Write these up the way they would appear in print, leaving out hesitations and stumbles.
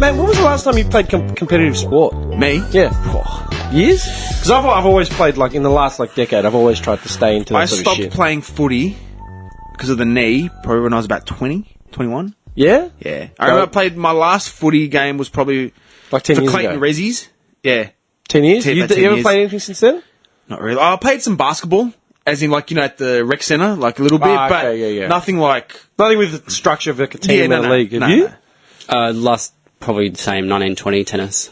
Man, when was the last time you played competitive sport? Me? Yeah. Oh, years? Because I've always played, like, in the last, like, decade, I've always tried to stay into that sort of shit. I stopped playing footy because of the knee, probably when I was about 20, 21. Yeah? Yeah. I remember I played, my last footy game was probably like 10 for years Clayton ago. Rezzies. Yeah. 10 years? You about 10 ever years. played anything since then? Not really. I played some basketball, as in, like, you know, at the rec centre, like a little bit, okay, but yeah. nothing like... Nothing with the structure of like a team in a league. Have you? Last, probably the same, 1920 tennis.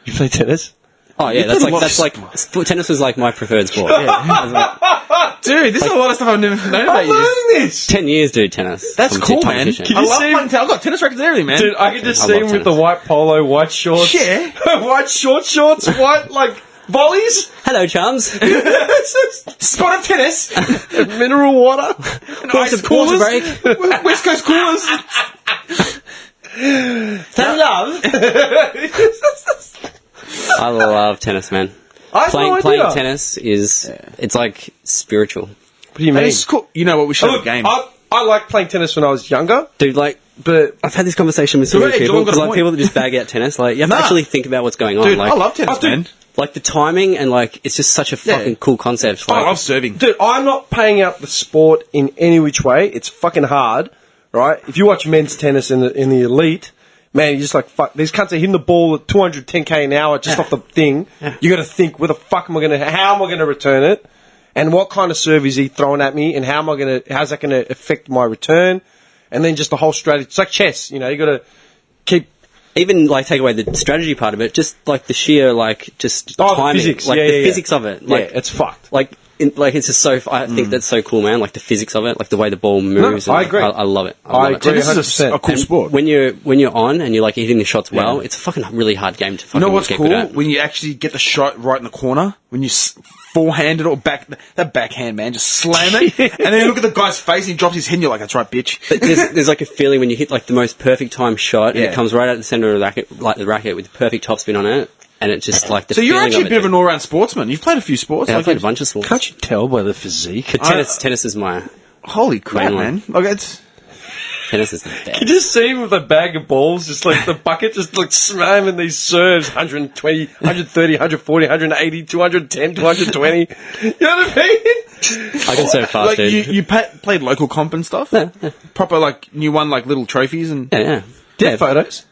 You play tennis? Oh yeah, tennis was like my preferred sport. Dude, this is a lot of stuff I've never known about I'm you. learning this! 10 years, dude, tennis. That's cool, man. competition. Can I you love see- playing tennis. I've got tennis records and everything, man. Dude, I can just I see love him with the tennis. white polo, white shorts. Yeah. White shorts, white, like, volleys. Hello, chums. Spot of tennis. Mineral water. And ice coolers. break. West Coast coolers. Love. I love tennis, man. I have no Playing idea. tennis is, it's like spiritual. What do you That mean? is cool. You know what? We should have Look, a game. I liked playing tennis when I was younger, Dude, like, but I've had this conversation with so many Hey, people, Jordan got because a like point. people that just bag out tennis, like, you have to Nah. actually think about what's going on. Dude, like, I love tennis, man. like the timing and like, it's just such a fucking cool concept. Like, I love serving. dude, I'm not paying out the sport in any which way. It's fucking hard, right? If you watch men's tennis in the elite, man, you're just like, fuck. These cunts are hitting the ball at 210k an hour just off the thing. You got to think, how am I gonna return it? And what kind of serve is he throwing at me? And how's that gonna affect my return? And then just the whole strategy. It's like chess, you know. You got to keep. even like take away the strategy part of it, just like the sheer like just Oh, the timing, physics. like Yeah, the yeah, physics of it. Like, it's fucked. Like, it's just so. I think that's so cool, man. Like the physics of it, like the way the ball moves. No, I and, agree. I love it. I love it. agree. Tennis is a cool And sport. when you're on and you're like hitting the shots well, it's a fucking really hard game to fucking You know what's get cool? good at. When you actually get the shot right in the corner, when you forehand it or that backhand, man, just slam it, and then you look at the guy's face and he drops his head and you're like, that's right, bitch. But there's like a feeling when you hit like the most perfect time shot and Yeah. it comes right out the center of the racket with the perfect topspin on it, and it's just like the So you're feeling actually a of bit of an all-round sportsman. You've played a few sports. Yeah, I've like played a bunch of sports. Can't you tell by the physique? But tennis is my Holy crap, Main one. man. Like, it's... tennis is the You best. just see him with a bag of balls, just like the bucket, just like slamming these serves 120, 130, 140, 180, 210, 220. You know what I mean? I can serve fast, Like, dude. you played local comp and stuff? Proper, like, you won, like, little trophies and... Yeah. Do you have photos?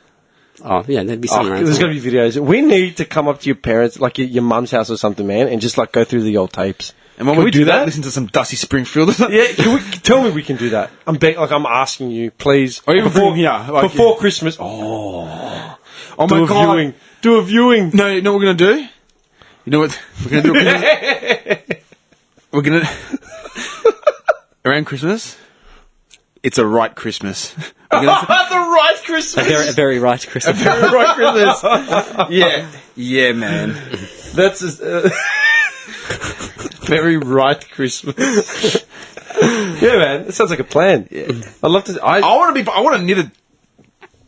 Oh, yeah, there'd be some around. There's got to be videos. We need to come up to your parents, like your mum's house or something, man, and just like go through the old tapes. And when Can we do that, that? listen to some Dusty Springfield or something. Yeah, tell me we can do that. I'm asking you, please. Or even before, like, before Christmas. Oh Do my a god. viewing. Do a viewing. No, you know what we're going to do? You know what? We're going to do we're going to... Around Christmas, it's a right Christmas. We're gonna, the right Christmas. A very right Christmas. Very right Christmas. yeah. Yeah, man. That's very right Christmas. Yeah, man. It sounds like a plan. Yeah. I'd love to. I want to knit a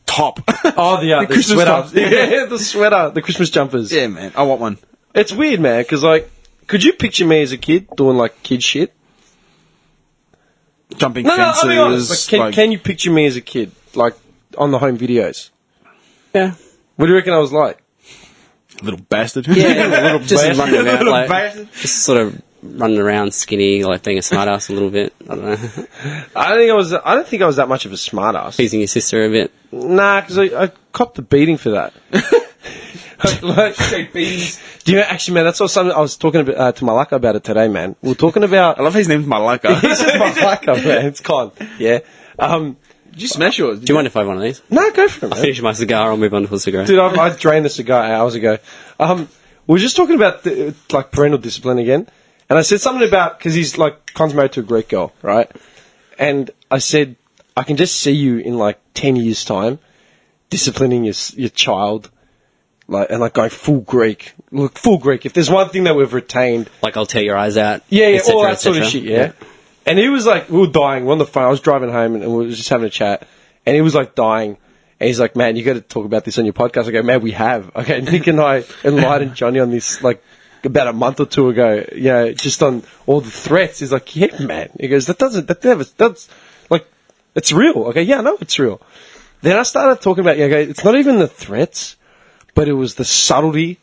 top. Oh, the Christmas sweater. tops. Yeah, the sweater. The Christmas jumpers. Yeah, man. I want one. It's weird, man, because, like, could you picture me as a kid doing, like, kid shit? Jumping No, fences. I'll be honest. Like, can you picture me as a kid, like, on the home videos? Yeah. What do you reckon I was like? Little bastard. Yeah, just bastard. running around, Little like, bastard. just sort of running around skinny, like being a smartass a little bit. I don't know. I don't think I was that much of a smartass. Teasing your sister a bit. Nah, because I copped a beating for that. Do you know, actually, man, that's something I was talking about, to Malaka about it today, man. We were talking about... I love his name's Malaka. It's just Malaka, man. It's con. Yeah. Did you smash yours? Do you mind if I have one of these? No, go for it, man. Finish my cigar, I'll move on to a cigarette. Dude, I drained the cigar hours ago. We were just talking about like parental discipline again, and I said something about because he's like Con's married to a Greek girl, right? And I said I can just see you in like 10 years' time disciplining your child like going full Greek. Look, full Greek. If there's one thing that we've retained, Like, I'll tear your eyes out. yeah, et cetera, all that et sort of cetera. shit, yeah. And he was like, we were dying. We're on the phone. I was driving home and we were just having a chat. And he was like dying. And he's like, man, you got to talk about this on your podcast. I go, man, we have. Okay, Nick and I enlightened Johnny on this like about a month or two ago. You know, just on all the threats. He's like, yeah, man. He goes, that's like, it's real. Okay, yeah, I know it's real. Then I started talking about, okay, it's not even the threats, but it was the subtlety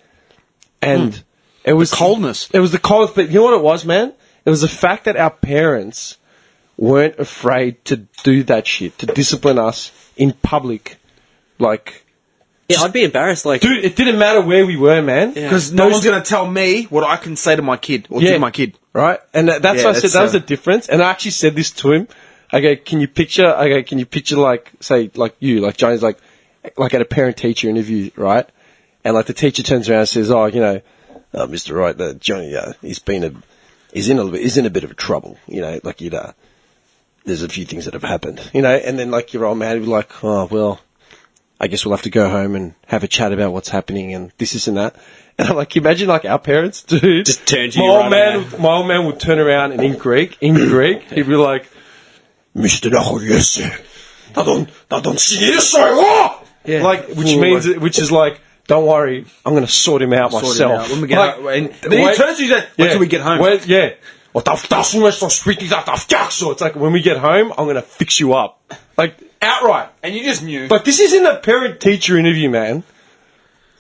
and it was coldness. It was the coldness. But you know what it was, man? It was the fact that our parents weren't afraid to do that shit, to discipline us in public. Like, Yeah, I'd be embarrassed. Like, dude, it didn't matter where we were, man. Because no one's going to tell me what I can say to my kid or do my kid. Right? And that's Yeah, why I said that's, that was the difference. And I actually said this to him. I go, can you picture like, say, like you, like Johnny's like at a parent-teacher interview, right? And like the teacher turns around and says, oh, you know, Mr. Wright, Johnny, he's in a bit of trouble, you know, like there's a few things that have happened, you know, and then like your old man would be like, oh, well, I guess we'll have to go home and have a chat about what's happening and this and that. And I'm like, imagine like our parents, dude. Just turn to my you old right man. away. My old man would turn around and in Greek, he'd be like, Mr. Yeah. Like, which is like, don't worry, I'm going to sort him out myself. When we get Like, home. And then he turns to you and wait till we get home. Yeah. It's like, when we get home, I'm going to fix you up. Like, outright. And you just knew. But this isn't a parent-teacher interview, man.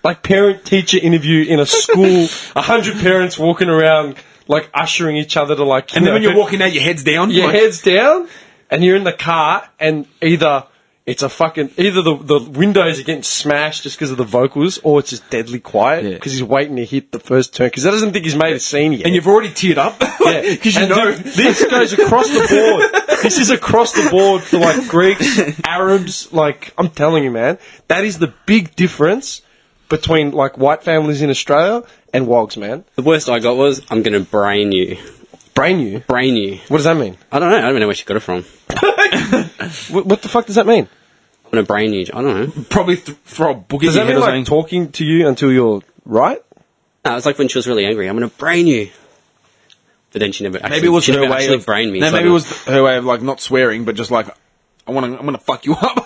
Like, parent-teacher interview in a school, 100 parents walking around, like, ushering each other to, like... And then when you're walking out, your head's down. Your like, head's down, and you're in the car, and either the windows are getting smashed just because of the vocals, or it's just deadly quiet because he's waiting to hit the first turn because he doesn't think he's made a scene yet. and you've already teared up. Because you And know. dude, this goes across the board. This is across the board for like Greeks, Arabs. Like, I'm telling you, man, that is the big difference between like white families in Australia and wogs, man. The worst I got was, I'm going to brain you. Brain you? Brain you. What does that mean? I don't know. I don't even know where she got it from. What the fuck does that mean? I'm going to brain you. I don't know. Probably throw a book in Does your that head mean or like something. talking to you until you're right? No, it was like when she was really angry. I'm going to brain you. But then she never actually, Maybe it was she her never way actually of... brained me. No, so maybe I it don't- was her way of, like, not swearing, but just like, I'm going to fuck you up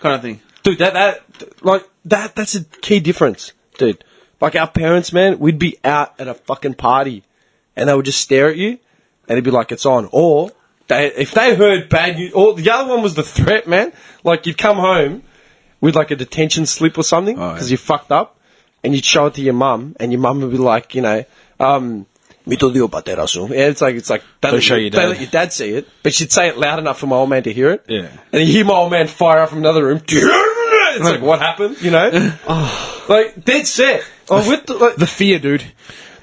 kind of thing. Dude, that's a key difference, dude. Like our parents, man, we'd be out at a fucking party and they would just stare at you and it'd be like, it's on. Or if they heard bad news, or the other one was the threat, man. Like you'd come home with like a detention slip or something because you fucked up and you'd show it to your mum and your mum would be like, you know, Mito dio paterazo. Yeah, it's like Don't show your dad. Don't let your dad see it, but she'd say it loud enough for my old man to hear it. Yeah. And you hear my old man fire up from another room. It's like, what happened? You know, like dead set. Oh, with The fear, dude.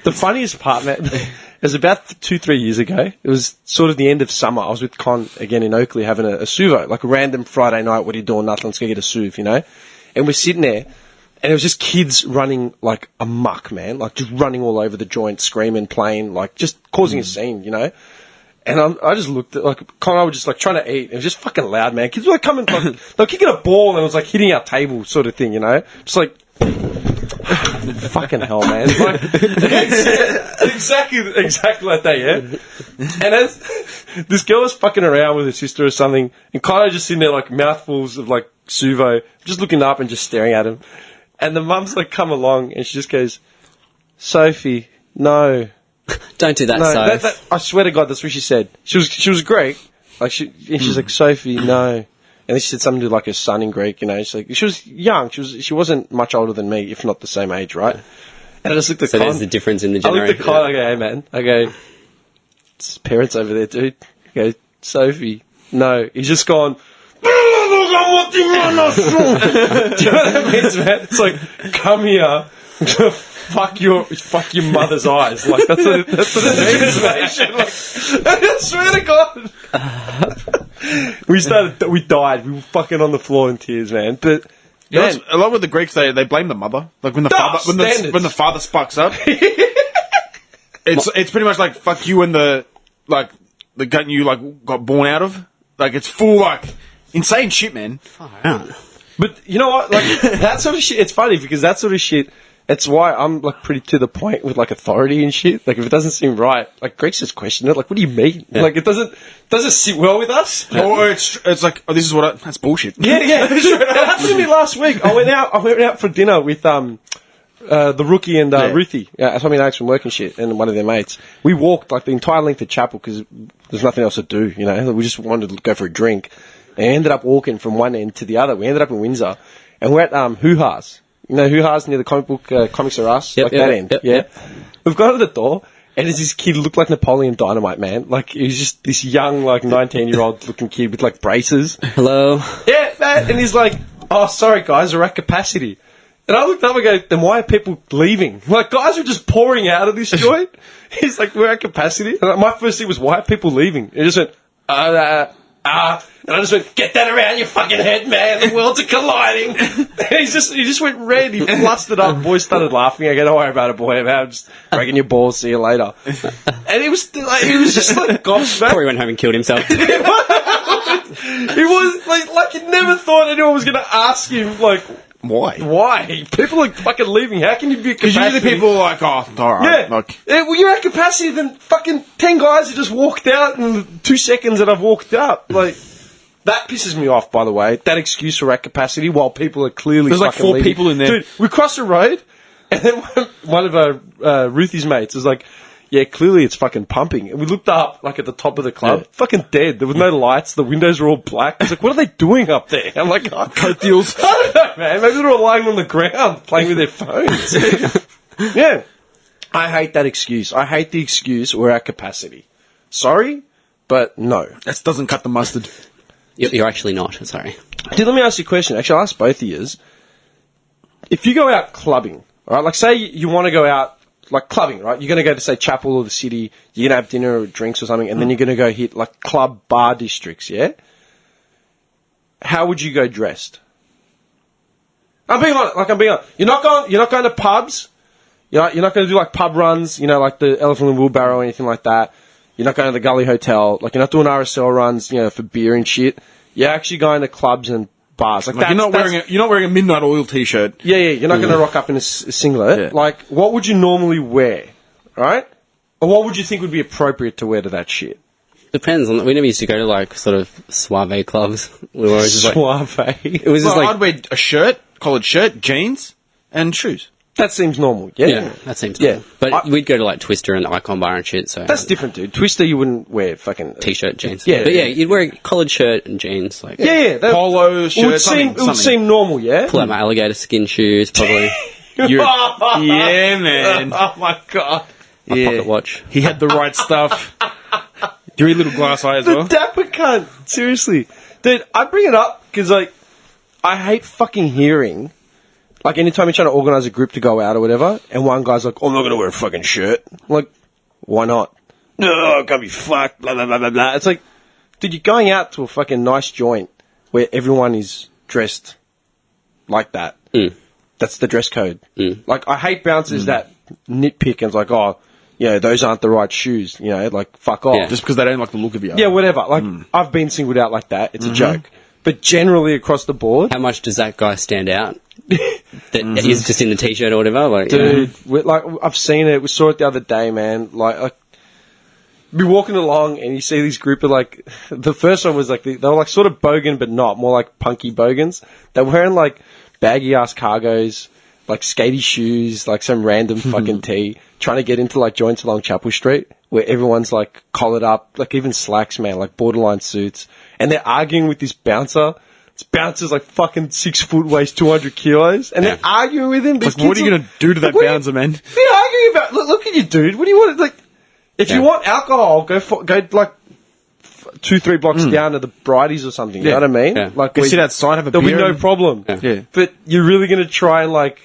the funniest part, man, it was about 2-3 years ago. It was sort of the end of summer. I was with Con again in Oakley having a suvo, like a random Friday night. What are you doing? Nothing. Let's go get a suv, you know. And we're sitting there. And it was just kids running like amok, man, like just running all over the joint, screaming, playing, like just causing a scene, you know. And I just looked at like Connor, I was just like trying to eat. It was just fucking loud, man. Kids were like coming, like, they were kicking a ball and it was like hitting our table, sort of thing, you know. Just like fucking hell, man. Like, exactly like that, yeah. And as this girl was fucking around with her sister or something, and Connor just sitting there like mouthfuls of like suvo, just looking up and just staring at him. And the mum's like, come along, and she just goes, Sophie, no. Don't do that, No, so. I swear to God, that's what she said. She was Greek. Like, she's like, Sophie, no. And then she said something to like her son in Greek, you know. She's like, she was young. She wasn't much older than me, if not the same age, right? And I just looked at So Con. there's the difference in the I looked generation. at Con, I go, hey man. I go, it's parents over there, dude. I go, Sophie, no. He's just gone, do you know what that means, man? It's like, come here, fuck your mother's eyes. Like that's what it means, man. Like, I swear to God, we died. We were fucking on the floor in tears, man. But You know, man, a lot with the Greeks, they blame the mother. Like when the father standards. when the father sparks up, it's pretty much like fuck you and the gut you like got born out of. Like it's full like insane shit, man. Far out. But you know what? Like that sort of shit. It's funny because that sort of shit. It's why I'm like pretty to the point with like authority and shit. Like if it doesn't seem right, like Greg's just questioning it. Like, what do you mean? Yeah. Like it doesn't sit well with us. Or it's like, oh, this is what that's bullshit. Yeah. It happened to me last week. I went out for dinner with the rookie and Ruthie. Yeah, Tommy and Alex from work and shit, and one of their mates. We walked like the entire length of Chapel because there's nothing else to do. You know, we just wanted to go for a drink. And ended up walking from one end to the other. We ended up in Windsor, and we're at Hoo Ha's. You know Hoo Ha's near the comic book Comics R Us, that end. Yep. We've gone to the door, and there's this kid looked like Napoleon Dynamite, man. Like he was just this young, like 19-year-old looking kid with like braces. Hello. Yeah, man. And he's like, "Oh, sorry guys, we're at capacity." And I looked up and go, "Then why are people leaving? Like guys are just pouring out of this joint." He's like, "We're at capacity." And my first thing was, "Why are people leaving?" And he just went, and I just went, "Get that around your fucking head, man. The worlds are colliding." And he just went red. He flustered up. Boys started laughing. I go, "Don't worry about it, boy. I'm just breaking your balls. See you later." And he was just like gobsmacked. Probably went home and killed himself. He was like he never thought anyone was going to ask him like. Why? People are fucking leaving. How can you be at capacity? Because usually people are like, oh, alright. Yeah. Like, Yeah, well, you're at capacity, then fucking 10 guys have just walked out in 2 seconds that I've walked up. Like, that pisses me off, by the way. That excuse for at capacity while people are clearly there's like fucking 4 leaving. people in there. Dude, we crossed the road, and then one of Ruthie's mates was like, "Yeah, clearly it's fucking pumping." And we looked up, like, at the top of the club. Fucking dead. There was no lights. The windows were all black. I was like, what are they doing up there? I'm like, oh, coke deals. I don't know, man. Maybe they're all lying on the ground playing with their phones. Yeah. I hate that excuse. I hate the excuse we're at capacity. Sorry, but no. That doesn't cut the mustard. You're actually not. Sorry. Dude, let me ask you a question. Actually, I'll ask both of you. If you go out clubbing, all right, like say you want to go out, like clubbing, right? You're going to go to, say, Chapel or the city, you're going to have dinner or drinks or something, and then you're going to go hit, like, club bar districts, yeah? How would you go dressed? I'm being honest. You're not going to pubs. You're not going to do, like, pub runs, you know, like the Elephant and Wheelbarrow or anything like that. You're not going to the Gully Hotel. Like, you're not doing RSL runs, you know, for beer and shit. You're actually going to clubs and bars. Like you're not wearing a Midnight Oil t-shirt. Yeah, you're not going to rock up in a singlet. Yeah. Like, what would you normally wear, right? Or what would you think would be appropriate to wear to that shit? Depends on. We never used to go to like sort of suave clubs. We were always just like, Suave. it was just Well, like, I'd wear a shirt, collared shirt, jeans, and shoes. That seems normal, yeah? yeah, that seems Yeah. normal. But we'd go to like Twister and Icon Bar and shit. So That's different, dude. Twister, you wouldn't wear fucking... t-shirt, jeans. Yeah. but yeah, you'd wear a collared shirt and jeans. Like Yeah. Polo shirt, it would seem normal, yeah? pull out my alligator skin shoes, probably Yeah, man. Oh, my God. my pocket watch. He had the right stuff. Do you little glass eye as The well? dapper cunt. Seriously. Dude, I bring it up because, like, I hate fucking hearing... Like, anytime you're trying to organise a group to go out or whatever, and one guy's like, "I'm not going to wear a fucking shirt." I'm like, why not? No, it can't be fucked, blah, blah, blah, blah, blah. It's like, dude, you're going out to a fucking nice joint where everyone is dressed like that. That's the dress code. Like, I hate bouncers that nitpick and it's like, oh, you know, those aren't the right shoes. You know, like, fuck off. Yeah. Just because they don't like the look of you. Yeah, whatever. Like, I've been singled out like that. It's a joke. But generally across the board... How much does that guy stand out? That he's just in the t-shirt or whatever. Like, Dude, like I've seen it. We saw it the other day, man. Like be walking along and you see this group of like. The first one was like they were like sort of bogan, but not more like punky bogans. They're wearing like baggy ass cargos, like skatey shoes, like some random fucking tee, trying to get into like joints along Chapel Street where everyone's like collared up, like even slacks, man, like borderline suits, and they're arguing with this bouncer. This bouncer's like fucking 6 foot, weighs 200 kilos, and they're arguing with him. Like, what are you going to do to that bouncer, man? What are you arguing about? Look at you, dude. What do you want? Like, if you want alcohol, go like 2-3 blocks down to the Brighties or something. You know what I mean? Yeah. Like, Go sit outside, have a there'll beer. be no problem. Yeah. But you're really going to try and like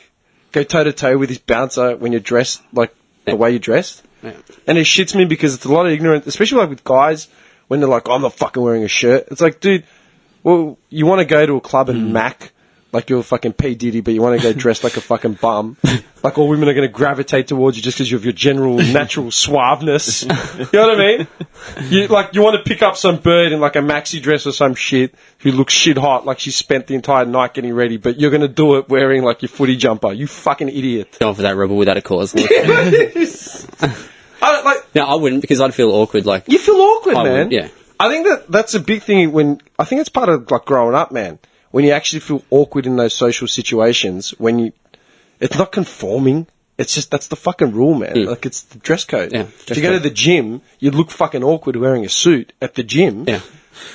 go toe to toe with this bouncer when you're dressed like the way you're dressed? Yeah. And it shits me because it's a lot of ignorance, especially like with guys when they're like, oh, "I'm not fucking wearing a shirt." It's like, dude, well, you want to go to a club and mac like you're fucking P. Diddy, but you want to go dressed like a fucking bum. Like all women are going to gravitate towards you just because of your general natural suaveness. You know what I mean? You want to pick up some bird in like a maxi dress or some shit who looks shit hot, like she spent the entire night getting ready, but you're going to do it wearing like your footy jumper. You fucking idiot. Going for that rebel without a cause. Look. I don't, like, No, I wouldn't, because I'd feel awkward. Like you feel awkward, I man. would, yeah. I think that's a big thing I think it's part of like growing up, man. When you actually feel awkward in those social situations, it's not conforming. It's just, that's the fucking rule, man. Like, it's the dress code. Yeah, if you go to the gym, you'd look fucking awkward wearing a suit at the gym. Yeah.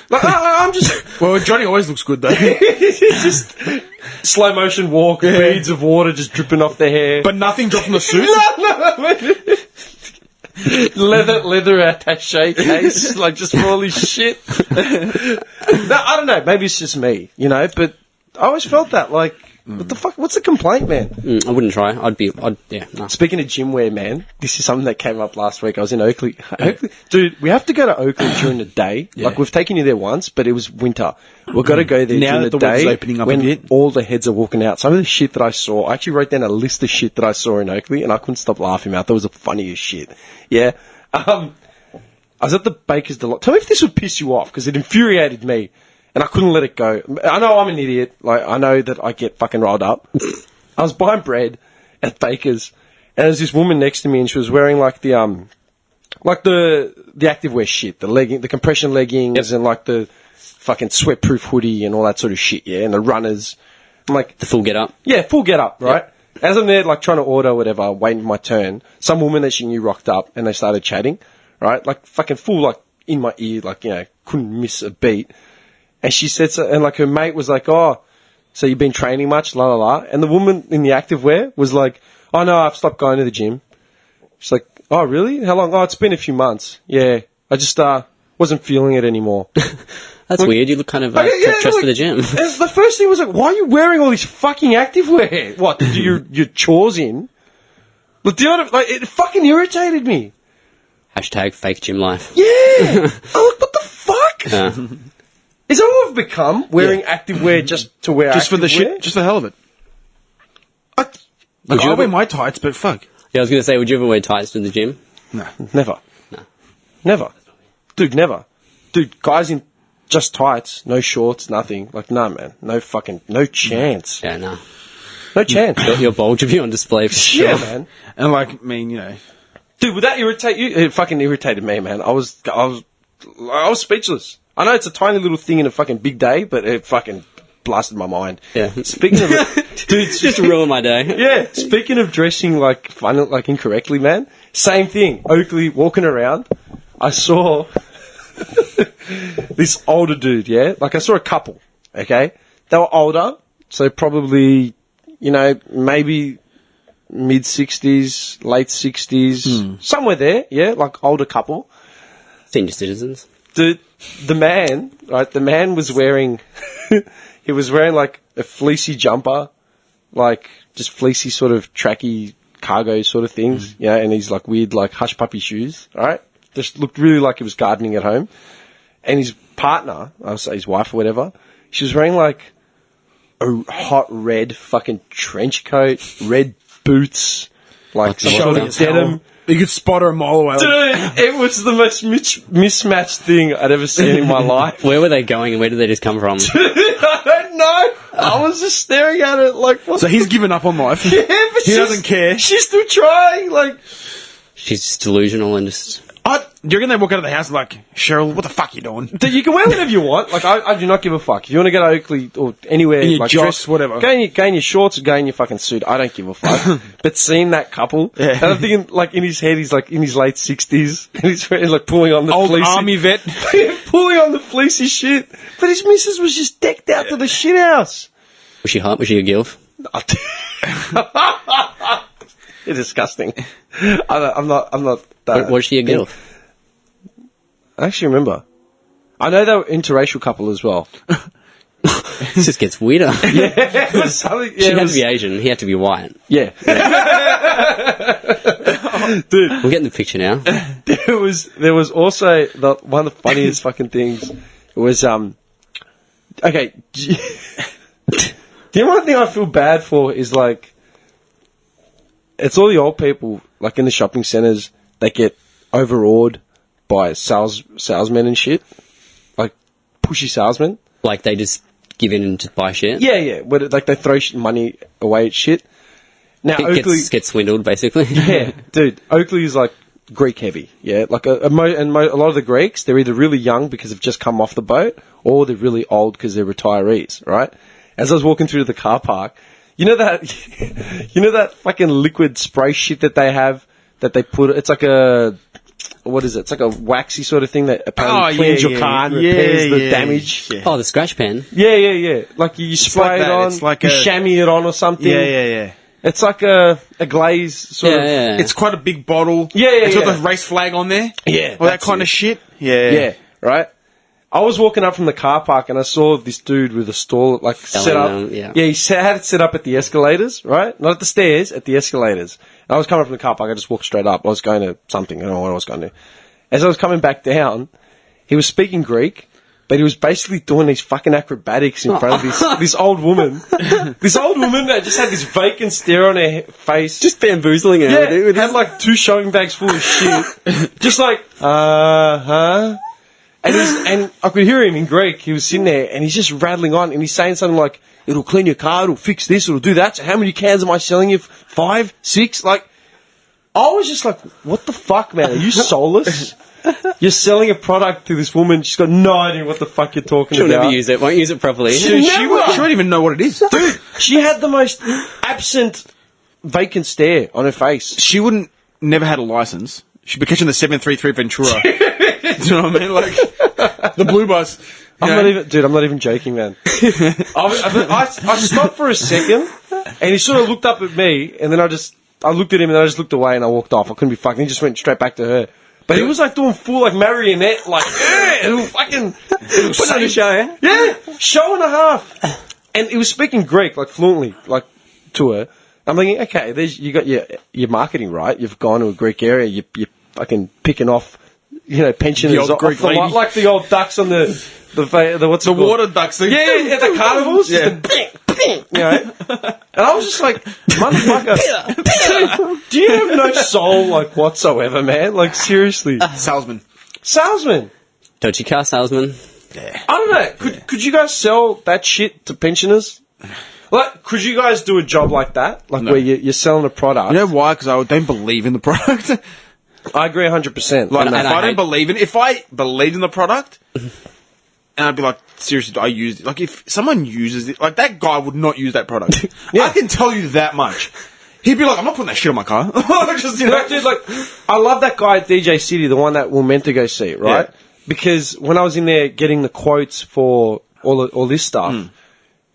Like, I'm just... Well, Johnny always looks good, though. It's just slow motion walk, beads of water just dripping off the hair. But nothing dropped from the suit? leather attache case, like just for all this shit. No, I don't know. Maybe it's just me, you know. But I always felt that, like, what the fuck? What's the complaint, man? I wouldn't try. No. Speaking of gym wear, man, this is something that came up last week. I was in Oakley. Dude, we have to go to Oakley during the day. Yeah. Like, we've taken you there once, but it was winter. We've got to go there Now during that the the weather's day opening up a when bit. all the heads are walking out. Some of the shit that I saw, I actually wrote down a list of shit that I saw in Oakley, and I couldn't stop laughing, man. That was the funniest shit. Yeah. I was at the Baker's Delight. Tell me if this would piss you off, because it infuriated me. And I couldn't let it go. I know I'm an idiot. Like, I know that I get fucking riled up. I was buying bread at Baker's, and there's this woman next to me, and she was wearing like the activewear shit, the compression leggings, and like the fucking sweatproof hoodie and all that sort of shit, yeah, and the runners. I'm like, The full get up. yeah, full get up, right? As I'm there, like, trying to order whatever, waiting for my turn, some woman that she knew rocked up, and they started chatting, right? Like, fucking full, like, in my ear, like, you know, couldn't miss a beat. And she said, so, and like, her mate was like, oh, so you've been training much, la la la. And the woman in the activewear was like, oh no, I've stopped going to the gym. She's like, oh really? How long? Oh, it's been a few months. Yeah, I just wasn't feeling it anymore. That's weird. You look kind of dressed for the gym. The first thing was like, why are you wearing all this fucking activewear? What, to do your chores in? Like, do you know what like, it fucking irritated me. Hashtag fake gym life. Yeah. I'm like, what the fuck? Is that what we've become? Wearing activewear just to wear Just for the activewear? shit, just for the hell of it. Like, I wear my tights, but fuck. Yeah, I was going to say, would you ever wear tights to the gym? No. Never. No. Never. Dude, never. Dude, guys in just tights, no shorts, nothing. Like, nah, man. No chance. Yeah, no. No chance. Your bulge would be on display for sure. Yeah, man. And like, I mean, you know. Dude, would that irritate you? It fucking irritated me, man. I was speechless. I know it's a tiny little thing in a fucking big day, but it fucking blasted my mind. Yeah. Speaking of it, dude, Just ruin my day. yeah. Speaking of dressing like fun, like incorrectly, man. Same thing. Oakley walking around. I saw this older dude. Yeah, like I saw a couple. Okay, they were older, so probably, you know, maybe mid 60s, late 60s, somewhere there. Yeah, like older couple. Senior citizens. Dude, the man was wearing, he was wearing like a fleecy jumper, like just fleecy sort of tracky cargo sort of things, yeah, and he's like weird like hush puppy shoes, alright? Just looked really like he was gardening at home. And his partner, I'll say his wife or whatever, she was wearing like a hot red fucking trench coat, red boots, like some sort of denim. You could spot her a mile away. Dude, it was the most mismatched thing I'd ever seen in my life. Where were they going and where did they just come from? I don't know. I was just staring at it like, what? So he's given up on life. Yeah, but He doesn't care. She's still trying. Like, She's just delusional and just... Do you reckon they walk out of the house like, Cheryl, what the fuck are you doing? dude, you can wear whatever you want. Like, I do not give a fuck. If you want to go to Oakley or anywhere, In your like jocks, whatever. go in your shorts or go in your fucking suit. I don't give a fuck. But seeing that couple, and I'm thinking, like, in his head, he's like in his late 60s, and he's wearing, like pulling on the Old fleecy, army vet. pulling on the fleecy shit. But his missus was just decked out to the shit house. Was she hot? Was she a gilf? You're disgusting. I'm not. Was she a gilf? I actually remember. I know they were interracial couple as well. This just gets weirder. It was something. Yeah, She it had was- to be Asian. He had to be white. yeah. Dude, We're getting the picture now. there was also one of the funniest fucking things. It was okay. Do The only thing I feel bad for is like, it's all the old people like in the shopping centres that get overawed by salesmen and shit, like pushy salesmen. Like they just give in and just buy shit. Yeah. Like they throw money away at shit. Now Oakley Gets swindled basically. Yeah, dude. Oakley is like Greek heavy. Yeah, like a lot of the Greeks, they're either really young because they've just come off the boat, or they're really old because they're retirees. Right? As I was walking through the car park, you know that fucking liquid spray shit that they have that they put. It's like a what is it? It's like a waxy sort of thing that apparently cleans your car and repairs the damage. Yeah. Oh, the scratch pen. Yeah. Like you spray it on, it's like you chamois it on or something. Yeah. It's like a glaze sort of. Yeah. It's quite a big bottle. Yeah. It's got the race flag on there. Yeah, All that that's kind it. of shit. Yeah. Yeah, right? I was walking up from the car park and I saw this dude with a stall like set up. Down, yeah. He had it set up at the escalators, right? Not at the stairs, at the escalators. And I was coming up from the car park, I just walked straight up. I was going to something, I don't know what I was going to. As I was coming back down, he was speaking Greek, but he was basically doing these fucking acrobatics in front of this old woman. This old woman that just had this vacant stare on her face. Just bamboozling her. Yeah, Dude. had like 2 shopping bags full of shit. Just like, huh? And I could hear him in Greek. He was sitting there and he's just rattling on and he's saying something like, it'll clean your car, it'll fix this, it'll do that. So how many cans am I selling you? 5? 6? Like, I was just like, what the fuck, man? Are you soulless? You're selling a product to this woman. She's got no idea what the fuck you're talking She'll about. never use it. Won't use it properly. She Never. won't even know what it is. Dude, she had the most absent, vacant stare on her face. She wouldn't never had a license. She'd be catching the 733 Ventura. Do you know what I mean? Like the blue bus. I'm not even joking, man. I stopped for a second, and he sort of looked up at me, and then I looked at him, and I just looked away, and I walked off. I couldn't be fucking. He just went straight back to her. But he was like doing full like marionette, like it'll Put on a show, yeah? yeah, show and a half. And he was speaking Greek like fluently, like to her. I'm thinking, okay, you got your marketing right. You've gone to a Greek area. You're fucking picking off, pensioners The old off Greek the, lady. like the old ducks on the what's it called? water ducks. Yeah, at the carnivals. Yeah. Just the and I was just like, motherfucker, do you have no soul, like, whatsoever, man? Like, seriously. Salesman. Dodgy car salesman. Yeah. I don't know. Could you guys sell that shit to pensioners? Like, could you guys do a job like that? Like, No. where you're selling a product? You know why? Because I don't believe in the product. I agree 100%. Like, And if I I don't hate- believe in, if I believed in the product, and I'd be like, seriously, do I use it? Like, if someone uses it, like that guy would not use that product. Yeah. I can tell you that much. He'd be like, I'm not putting that shit on my car. Just, Dude, like, I love that guy at DJ City, the one that we're meant to go see, right? Yeah. Because when I was in there getting the quotes for all this stuff,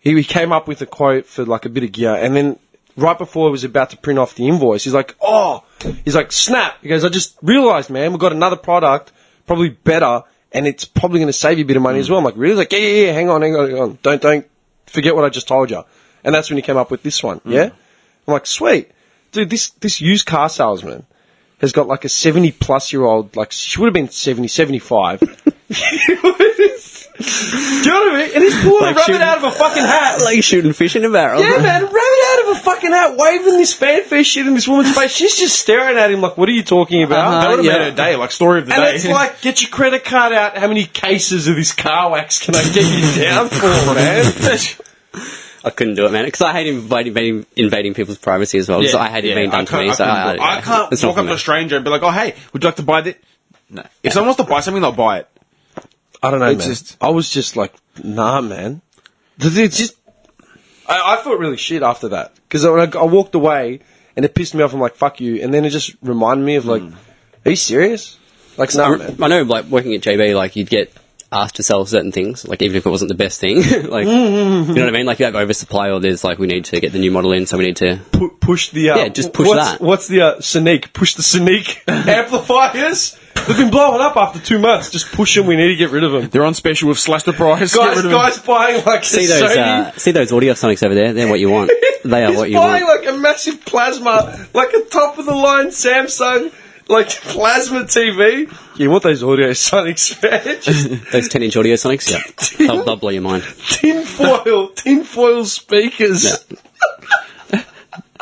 he came up with a quote for like a bit of gear, and then right before he was about to print off the invoice, he's like, snap. He goes, I just realised, man, we've got another product, probably better, and it's probably going to save you a bit of money as well. I'm like, really? He's like, yeah, hang on. Don't forget what I just told you. And that's when he came up with this one, yeah? I'm like, sweet. Dude, this used car salesman has got like a 70-plus-year-old, like, she would have been 70, 75. Do you know what I mean? And he's pulling Like a rabbit shooting- out of a fucking hat. Like shooting fish in a barrel. Yeah, man, rabbit out of a fucking hat, waving this fanfare shit in this woman's face. She's just staring at him like, what are you talking about? that would have yeah. made her day, like story of the And day. it's like, get your credit card out. How many cases of this car wax can I get you down for, man? I couldn't do it, man, because I hate invading people's privacy as well. So I hate it being done to me. So I can't it's not walk for up to me. a stranger and be like, oh, hey, would you like to buy this? No. If someone wants to buy something, they'll buy it. I don't know, It's man. just- I was just like, nah, man. It's just, I felt really shit after that. Because when I walked away, and it pissed me off, I'm like, fuck you. And then it just reminded me of like, are you serious? Like, nah, man. I know, like, working at JB, like, you'd get asked to sell certain things, like, even if it wasn't the best thing. Like, you know what I mean? Like, you have oversupply, or there's, like, we need to get the new model in, so we need to... Push the... Yeah, just push that. What's the Sonique? Push the Sonique amplifiers. They've been blowing up after 2 months. Just push them. We need to get rid of them. They're on special with slashed the price. Get rid of them. Guys buying like See Sony. those audio sonics over there? They're what you want. They are He's what you buying want. like a massive plasma, like a top of the line Samsung, like plasma TV. You want those audio sonics, man? Just Those 10-inch audio sonics, yeah. They'll blow your mind. tinfoil speakers.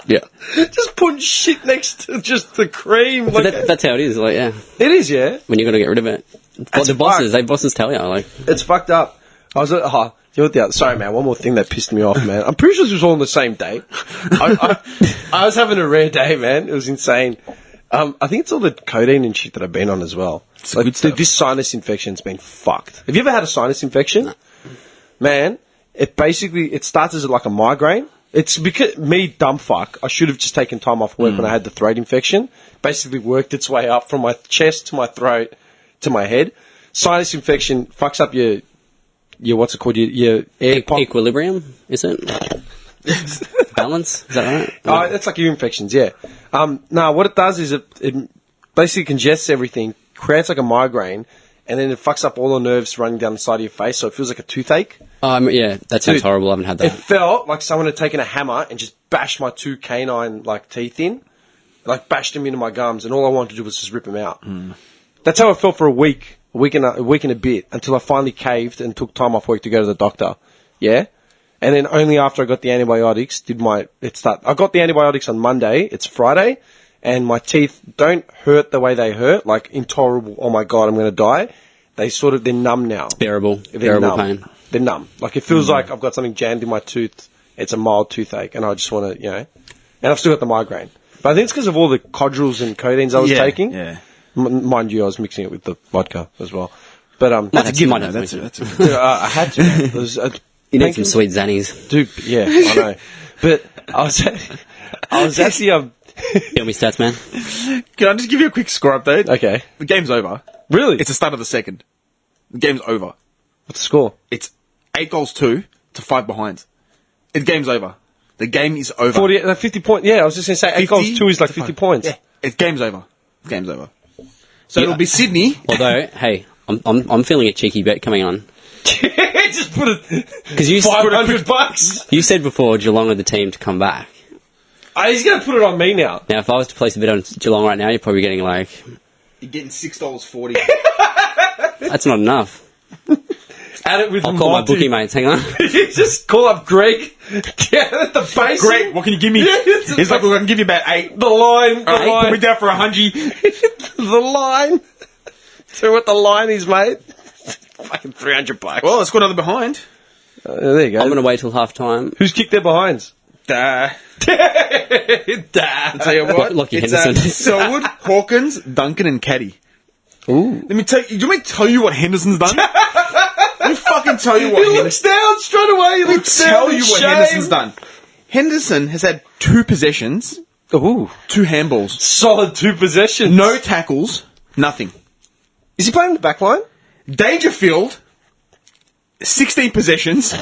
Yeah. Just putting shit next to just the cream. But Like, that's how it is, like, yeah. it is, yeah. When you're going to get rid of it. But the bosses tell you, like, It's fucked up. I was you know what the other, sorry, man. One more thing that pissed me off, man. I'm pretty sure this was all on the same day. I was having a rare day, man. It was insane. I think it's all the codeine and shit that I've been on as well. Like, good stuff. this sinus infection's been fucked. Have you ever had a sinus infection? No. Man, it starts as like a migraine. It's because me, dumb fuck, I should have just taken time off work when I had the throat infection. Basically worked its way up from my chest to my throat to my head. Sinus infection fucks up your what's it called? Your air equilibrium, is it? Balance? Is that right? It's like ear infections, yeah. No, what it does is it basically congests everything, creates like a migraine, and then it fucks up all the nerves running down the side of your face, so it feels like a toothache. Yeah, that sounds Dude, horrible. I haven't had that. It felt like someone had taken a hammer and just bashed my two canine like teeth in, like bashed them into my gums, and all I wanted to do was just rip them out. That's how I felt for a week and a bit, until I finally caved and took time off work to go to the doctor. Yeah, and then only after I got the antibiotics I got the antibiotics on Monday. It's Friday, and my teeth don't hurt the way they hurt, like intolerable. Oh my god, I'm going to die. They're numb now. Bearable numb. pain. They're numb. Like, it feels like I've got something jammed in my tooth. It's a mild toothache, and I just want to, and I've still got the migraine. But I think it's because of all the Codrils and codeines I was taking. Yeah. Mind you, I was mixing it with the vodka as well. But That's a given. That's it. dude, I had to. It was, You need some sweet Xannies. Dude, yeah, I know. But I was actually Kill me stats, man. Can I just give you a quick score update? okay. The game's over. Really? It's the start of the second. The game's over. What's the score? It's 8-2 to 5 behind. The game's over. The game is over. 50 points. Yeah, I was just going to say 8 goals, 2 is like 50 points. Yeah, it's game's over. The game's over. So it'll be Sydney. Although, hey, I'm feeling a cheeky bet coming on. Just put it. Because you $500. You said before Geelong are the team to come back. He's going to put it on me now. Now, if I was to place a bet on Geelong right now, you're probably getting like... You're getting $6.40. That's not enough. Add it with I'll call my bookie mates, hang on. Just call up Greg. Yeah, at the base. Greg, what can you give me? He's like, well, I can give you about 8. The line. Put me down for 100. The line. So what the line is, mate? Fucking $300. Well, let's go another behind. There you go. I'm going to wait till half time. Who's kicked their behinds? I'll tell you what. Lockie it's Henderson. Selwood, Hawkins, Duncan, and Caddy. Ooh. Let me tell you. Do you want me to tell you what Henderson's done? Let me fucking tell you what He looks down straight away. He looks down. tell you what Henderson's done. Henderson has had 2 possessions, Ooh. 2 handballs, Solid 2 possessions. no tackles, nothing. Is he playing the back line? Dangerfield, 16 possessions,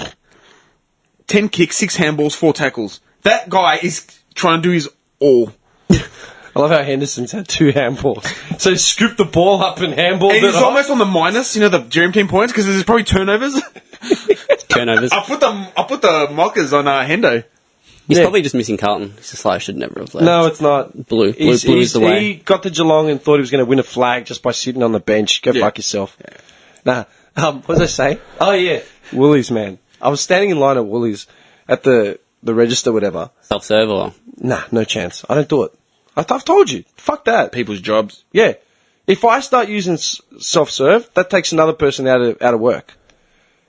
10 kicks, 6 handballs, 4 tackles. That guy is trying to do his all. I love how Henderson's had 2 handballs. So he scooped the ball up and handballed And it he's off. almost on the minus, the dream team points, because there's probably turnovers. Turnovers. I put the mockers on Hendo. He's Yeah. probably just missing Carlton. He's just like, I should never have left. No, it's not. Blue is the way. He got to Geelong and thought he was going to win a flag just by sitting on the bench. Go fuck yourself. Nah, what was I say? Oh, yeah. Woolies, man. I was standing in line at Woolies at the register, whatever. Self-serve or... Nah, no chance. I don't do it. I've told you. Fuck that. People's jobs. Yeah. If I start using self-serve, that takes another person out of work.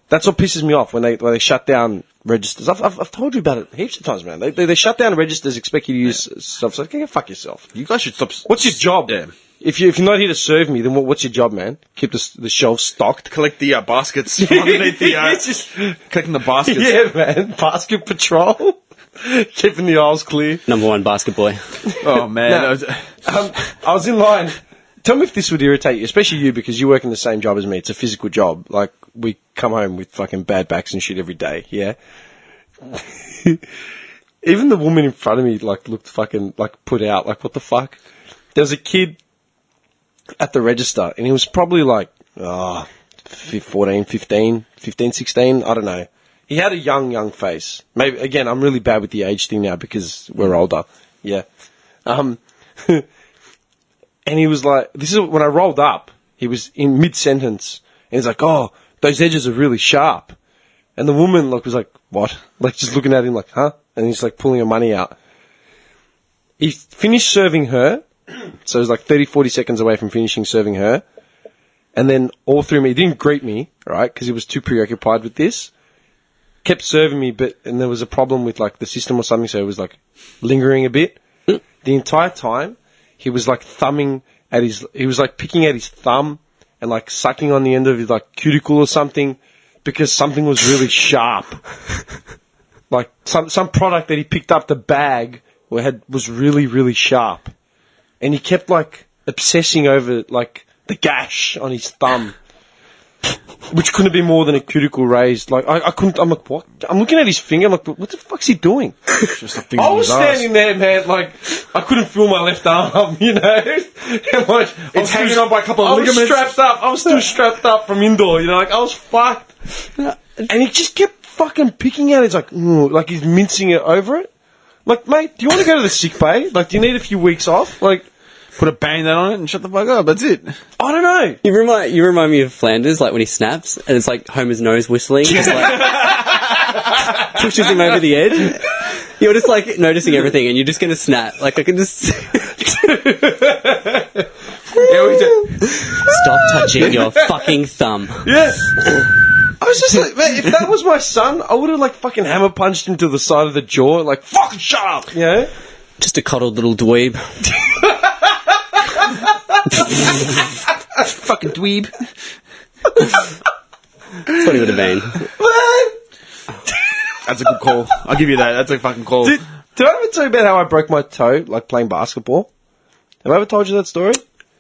That's what pisses me off when they shut down registers. I've told you about it heaps of times, man. They shut down registers, expect you to use self-serve. Go fuck yourself. You guys should stop. What's your job? Yeah. If you're not here to serve me, then what's your job, man? Keep the shelves stocked. Collect the baskets from underneath the. Just collecting the baskets. yeah, man. Basket patrol. Keeping the aisles clear. Number 1 basket boy. Oh man. No. I was in line. Tell me if this would irritate you, especially you, because you work in the same job as me. It's a physical job. Like, we come home with fucking bad backs and shit every day, yeah? Even the woman in front of me, like, looked fucking, like, put out. Like, what the fuck? There was a kid at the register, and he was probably, like, 14, 15, 16, I don't know. He had a young face. Maybe, again, I'm really bad with the age thing now because we're older, yeah. And he was like, this is when I rolled up, he was in mid-sentence, and he's like, oh, those edges are really sharp. And the woman was like, what? Like, just looking at him like, huh? And he's like pulling her money out. He finished serving her, so it was like 30, 40 seconds away from finishing serving her. And then all through me, he didn't greet me, right, because he was too preoccupied with this. Kept serving me, and there was a problem with like the system or something, so it was like lingering a bit. The entire time, he was like picking at his thumb and like sucking on the end of his like cuticle or something because something was really sharp. Like some product that he picked up the bag was really, really sharp. And he kept like obsessing over like the gash on his thumb. Which couldn't be more than a cuticle raised. Like, I couldn't, I'm like, what? I'm looking at his finger, I'm like, what the fuck's he doing? Just a finger I in was his standing there, man, like, I couldn't feel my left arm, you know? And like, It's hanging on by a couple of ligaments. I was still strapped up from indoor, you know, like, I was fucked. And he just kept fucking picking at it, it's like, like he's mincing it over it. Like, mate, do you want to go to the sick bay? Like, do you need a few weeks off? Like, Put a band-aid on it and shut the fuck up. That's it. I don't know. You remind me of Flanders, like when he snaps, and it's like Homer's nose whistling. Just like pushes him over the edge. You're just like noticing everything, and you're just gonna snap. Like I can just stop touching your fucking thumb. Yes. I was just like, man, if that was my son, I would have like fucking hammer punched him to the side of the jaw, like fucking shut up, you know? Just a coddled little dweeb. Fucking dweeb. That's what he would have been. That's a good call. I'll give you that. That's a fucking call. Did I ever tell you about how I broke my toe, like playing basketball? Have I ever told you that story?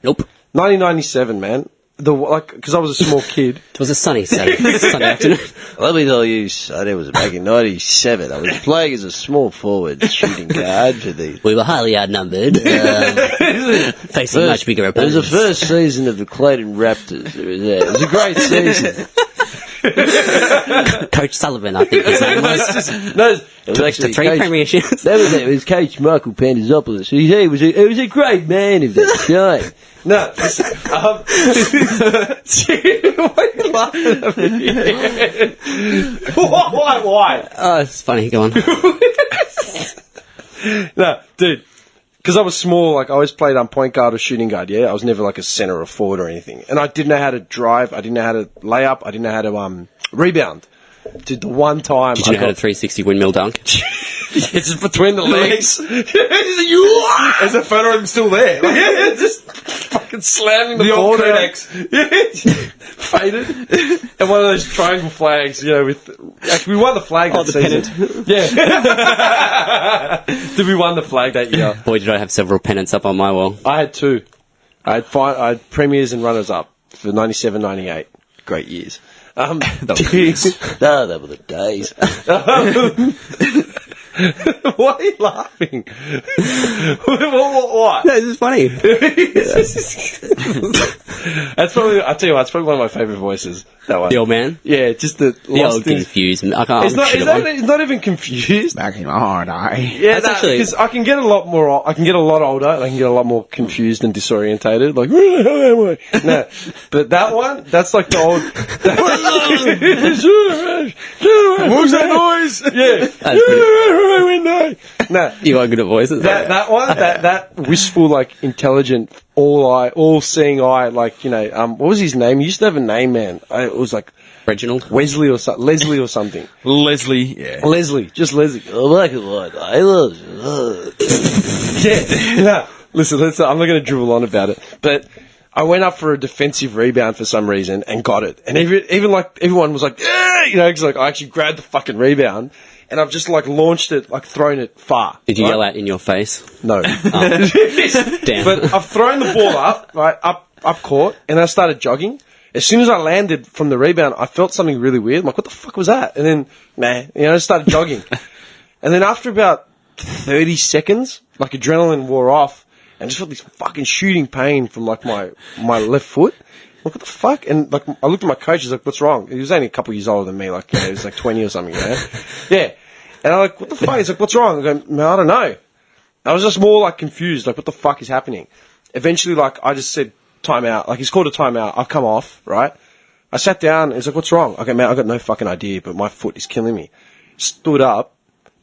Nope. 1997, man. Because I was a small kid. It was a sunny Sunday afternoon. Let me tell you, son, it was back in 97. I was playing as a small forward shooting guard for the... We were highly outnumbered, facing much bigger It was opponents. the first season of the Clayton Raptors. It was a great season. Coach Sullivan, I think his name was. No, it was The actually three premierships. That was it. It was Coach Michael Pandazopoulos. He was a great man of that time. No. Why are you laughing at me? Why? Oh, it's funny. Go on. No, dude. Because I was small, like I always played point guard or shooting guard, yeah? I was never like a center or forward or anything. And I didn't know how to drive, I didn't know how to lay up, I didn't know how to rebound. Dude, the one time Did you know how to 360 windmill dunk? it's just between the legs. There's a photo of him still there. Yeah, just fucking slamming the The ball old down. Kodex. Faded. And one of those triangle flags, you know, actually we won the flag that the season. pennant. Yeah. Did we won the flag that year? Boy, did I have several pennants up on my wall. I had two. I had premiers and runners up for 97, 98. Great years. No, they were the days. Why are you laughing? What? No, this is funny. That's probably, I'll tell you what, it's probably one of my favourite voices. That one. The old man? Yeah, just the The lost old things. confused. I can't. It's not even confused. Back in my day. Yeah, That's actually- because I can get a lot older, and I can get a lot more confused and disorientated. Like, where the hell am I? No, but that one, that's like the old. What's that noise? Yeah. That's No, You are good at voices. that one, that wistful, like intelligent, all seeing eye, like what was his name? He used to have a name, man. It was like Reginald. Wesley or something, Leslie or something. Leslie, yeah. Leslie, just Leslie. Oh, black and white. I love Yeah. No, listen, I'm not going to dribble on about it, but I went up for a defensive rebound for some reason and got it. And even like everyone was like, yeah, because like I actually grabbed the fucking rebound and I've just like launched it, like thrown it far. Did you right? yell out in your face? No. Damn. But I've thrown the ball up, right, up court, and I started jogging. As soon as I landed from the rebound, I felt something really weird. I'm like, what the fuck was that? And then, I just started jogging. And then after about 30 seconds, like adrenaline wore off, and just felt this fucking shooting pain from like my left foot. Like, what the fuck? And like, I looked at my coach, he's like, what's wrong? He was only a couple years older than me, like, he was like 20 or something, Yeah. And I'm like, what the fuck? He's like, what's wrong? I go, no, I don't know. I was just more like confused, like, what the fuck is happening? eventually, like, I just said, time out. Like, he's called a timeout. I've come off, right? I sat down, and he's like, what's wrong? Okay, man, I got no fucking idea, but my foot is killing me. Stood up,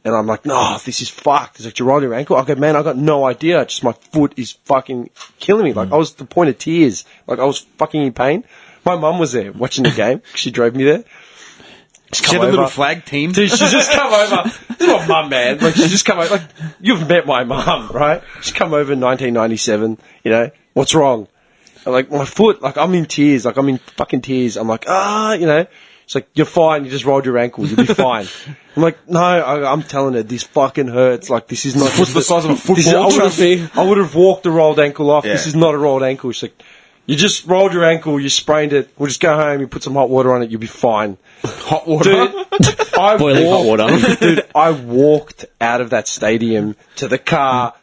and I'm like, no, this is fucked. He's like, did you roll your ankle? I go, man, I got no idea. Just my foot is fucking killing me. Like, I was at the point of tears. Like, I was fucking in pain. My mum was there watching the game. She drove me there. She had a little flag team. Dude, she's just come over. This is my mum, man. Like, she's just come over. Like, you've met my mum, right? She's come over in 1997, you know. What's wrong? I'm like, my foot, like, I'm in tears. Like, I'm in fucking tears. I'm like, you know. She's like, you're fine. You just rolled your ankle. You'll be fine. I'm like, no, I'm telling her, this fucking hurts. Like, this is not... What's the size of a football? I would have walked a rolled ankle off. Yeah. This is not a rolled ankle. She's like, you just rolled your ankle, you sprained it. We'll just go home, you put some hot water on it, you'll be fine. Hot water? Dude, Boiling hot water. Dude, I walked out of that stadium to the car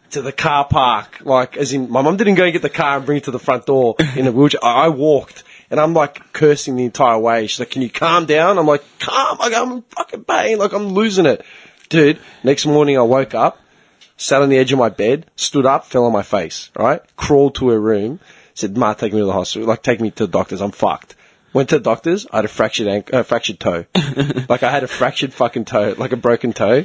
park. Like, as in, my mum didn't go and get the car and bring it to the front door in a wheelchair. I walked, and I'm like cursing the entire way. She's like, can you calm down? I'm like, calm. Like, I'm in fucking pain. Like, I'm losing it. Dude, next morning I woke up, sat on the edge of my bed, stood up, fell on my face, right? Crawled to her room. Said, Ma, take me to the hospital. Like, take me to the doctors. I'm fucked. Went to the doctors. I had a fractured toe. Like, I had a fractured fucking toe, like a broken toe.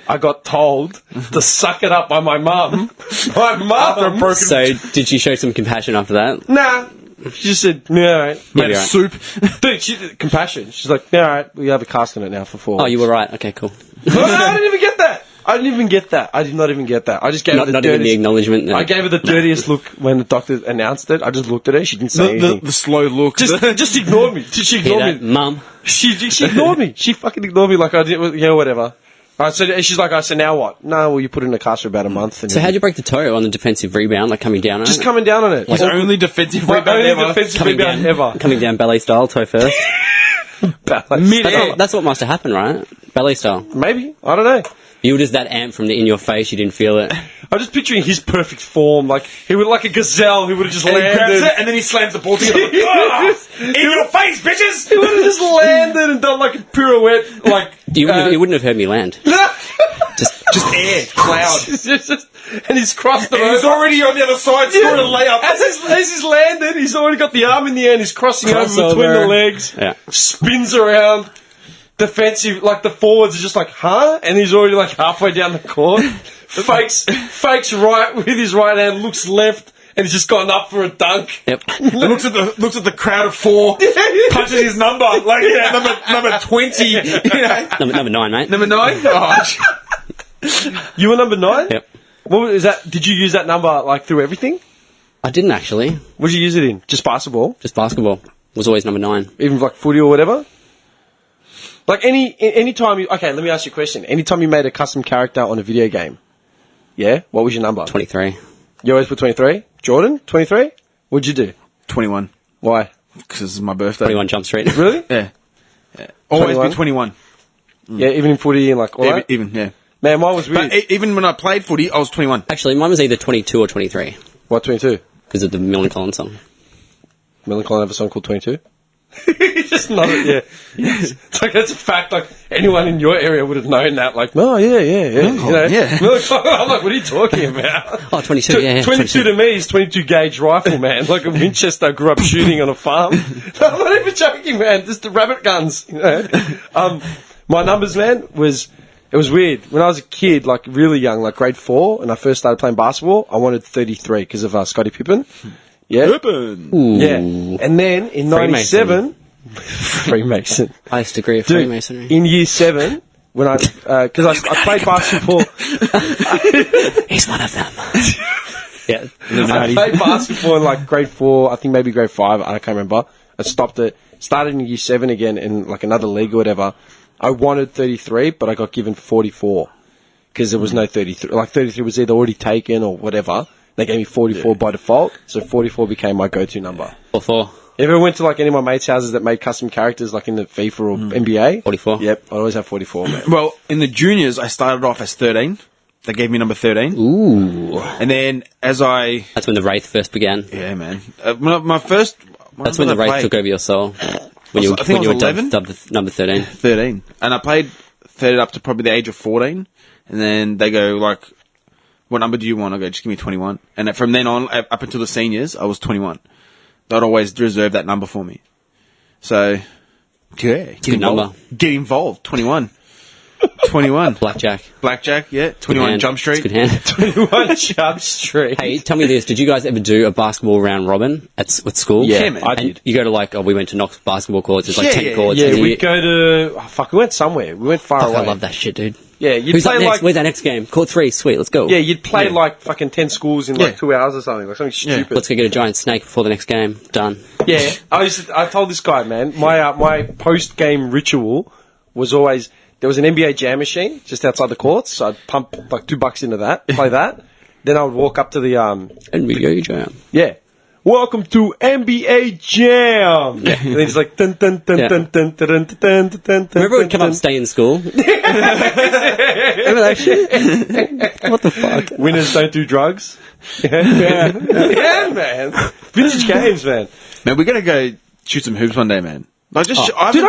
I got told to suck it up by my mum. My mum. So, did she show some compassion after that? Nah. She just said, yeah, all right. Made Maybe a right. soup. Dude, compassion. She's like, yeah, all right, we have a cast on it now for 4 Oh, you were right. Okay, cool. No, I didn't even get that. I didn't even get that. I did not even get that. I just gave her the Not even the dirtiest... acknowledgement. No. I gave her the dirtiest look when the doctor announced it. I just looked at her. She didn't say anything. The slow look. Just ignored me. She Hear ignored that, me. Mum? She ignored me. She fucking ignored me like I did. Yeah, whatever. So she's like, I said, now what? No, well, you put it in a cast for about a month. And So, how'd you break the toe on the defensive rebound, like coming down on just it? coming down on it. His only defensive My rebound only ever. defensive Coming rebound down. ever. Coming down ballet style, toe first. Mid-air. That's what must have happened, right? Ballet style. Maybe. I don't know. You were just that amp from in your face, you didn't feel it. I'm just picturing his perfect form. Like, he would like a gazelle. He would have just And he grabs landed. it, and then he slams the ball together. Like, in your face, bitches! He would have just landed and done like a pirouette. Like, You wouldn't have heard me land. Just air, cloud. and he's crossed the And road. he's already on the other side, scoring a layup. As he's landed, he's already got the arm in the end. He's crossing over Crossover. between the legs. Yeah. Spins around. Defensive, like the forwards are just like, huh? And he's already like halfway down the court. fakes right with his right hand, looks left, and he's just gone up for a dunk. Yep. And looks at the crowd of 4, punches his number, like number 20. You know. Number 9, mate. Number 9. Oh, You were number 9? Yep. What was that? Did you use that number like through everything? I didn't actually. What did you use it in? Just basketball? Just basketball. Was always number 9. Even like footy or whatever? Like any time you... Okay, let me ask you a question. Anytime you made a custom character on a video game, yeah? What was your number? 23. You always put 23? Jordan, 23? What'd you do? 21. Why? Because this is my birthday. 21 Jump Street. Really? Yeah. Always 21? be 21. Yeah, even in footy and like... All right? Even, yeah. Man, mine was weird. But even when I played footy, I was 21. Actually, mine was either 22 or 23 What, 22? because of the Millen Collins song. Millen Collins have a song called 22? Just nodded, yeah. It's like, that's a fact, like, anyone in your area would have known that, like, no, yeah. Oh, you know? yeah. Millen Collins, I'm like, what are you talking about? Oh, 22, yeah. 22 to me is 22 gauge rifle, man. Like a Winchester grew up shooting on a farm. I'm not even joking, man. Just the rabbit guns, you know. My numbers, man, it was weird. When I was a kid, like really young, like grade 4, and I first started playing basketball, I wanted 33 because of Scottie Pippen. Yeah. Pippen. Yeah. And then in 97, Freemason. Highest degree of Dude, Freemasonry. in year 7, when because I played basketball. He's one of them. Yeah. I played basketball in like grade 4, I think maybe grade 5, I can't remember. I stopped it, started in year 7 again in like another league or whatever. I wanted 33, but I got given 44 because there was no 33. Like 33 was either already taken or whatever. They gave me 44 by default, so 44 became my go-to number. 44. If I went to like any of my mates' houses that made custom characters like in the FIFA or NBA, 44. Yep, I always have 44, man. Well, in the juniors, I started off as 13. They gave me number 13. Ooh. And then as I... That's when the Wraith first began. Yeah, man. My first... That's when the Wraith took over your soul. When you I think I were was 11? dubbed number 13. 13. And I played 13 up to probably the age of 14. And then they go like... what number do you want? I go, just give me 21. And from then on, up until the seniors, I was 21. They'd always reserve that number for me. So, yeah. Get involved. Get involved. 21. 21. Blackjack, yeah. 21 hand. Jump Street. Good hand. 21 Jump Street. Hey, tell me this. Did you guys ever do a basketball round robin at school? Yeah, man. I did. You go to we went to Knox basketball courts. It's like 10 courts. Yeah, and we'd go to... Oh, fuck, we went somewhere. We went far away. I love that shit, dude. Yeah, you'd Who's play up next? like... Where's our next game? Court 3. Sweet, let's go. Yeah, you'd play like fucking 10 schools in like 2 hours or something. Like something stupid. Let's go get a giant snake before the next game. Done. Yeah, I told this guy, man, my post-game ritual was always... There was an NBA Jam machine just outside the courts, so I'd pump like $2 into that, play that. Then I would walk up to the... NBA Jam. Yeah. Welcome to NBA Jam! And then he's like... Dun, dun, dun, Yeah. dun, dun, dun, dun, dun, dun, dun, Remember we'd come dun, up, stay in school? Remember that shit? What the fuck? Winners don't do drugs. Yeah, man. Vintage games, man. Man, we're going to go shoot some hoops one day, man. Like, just I did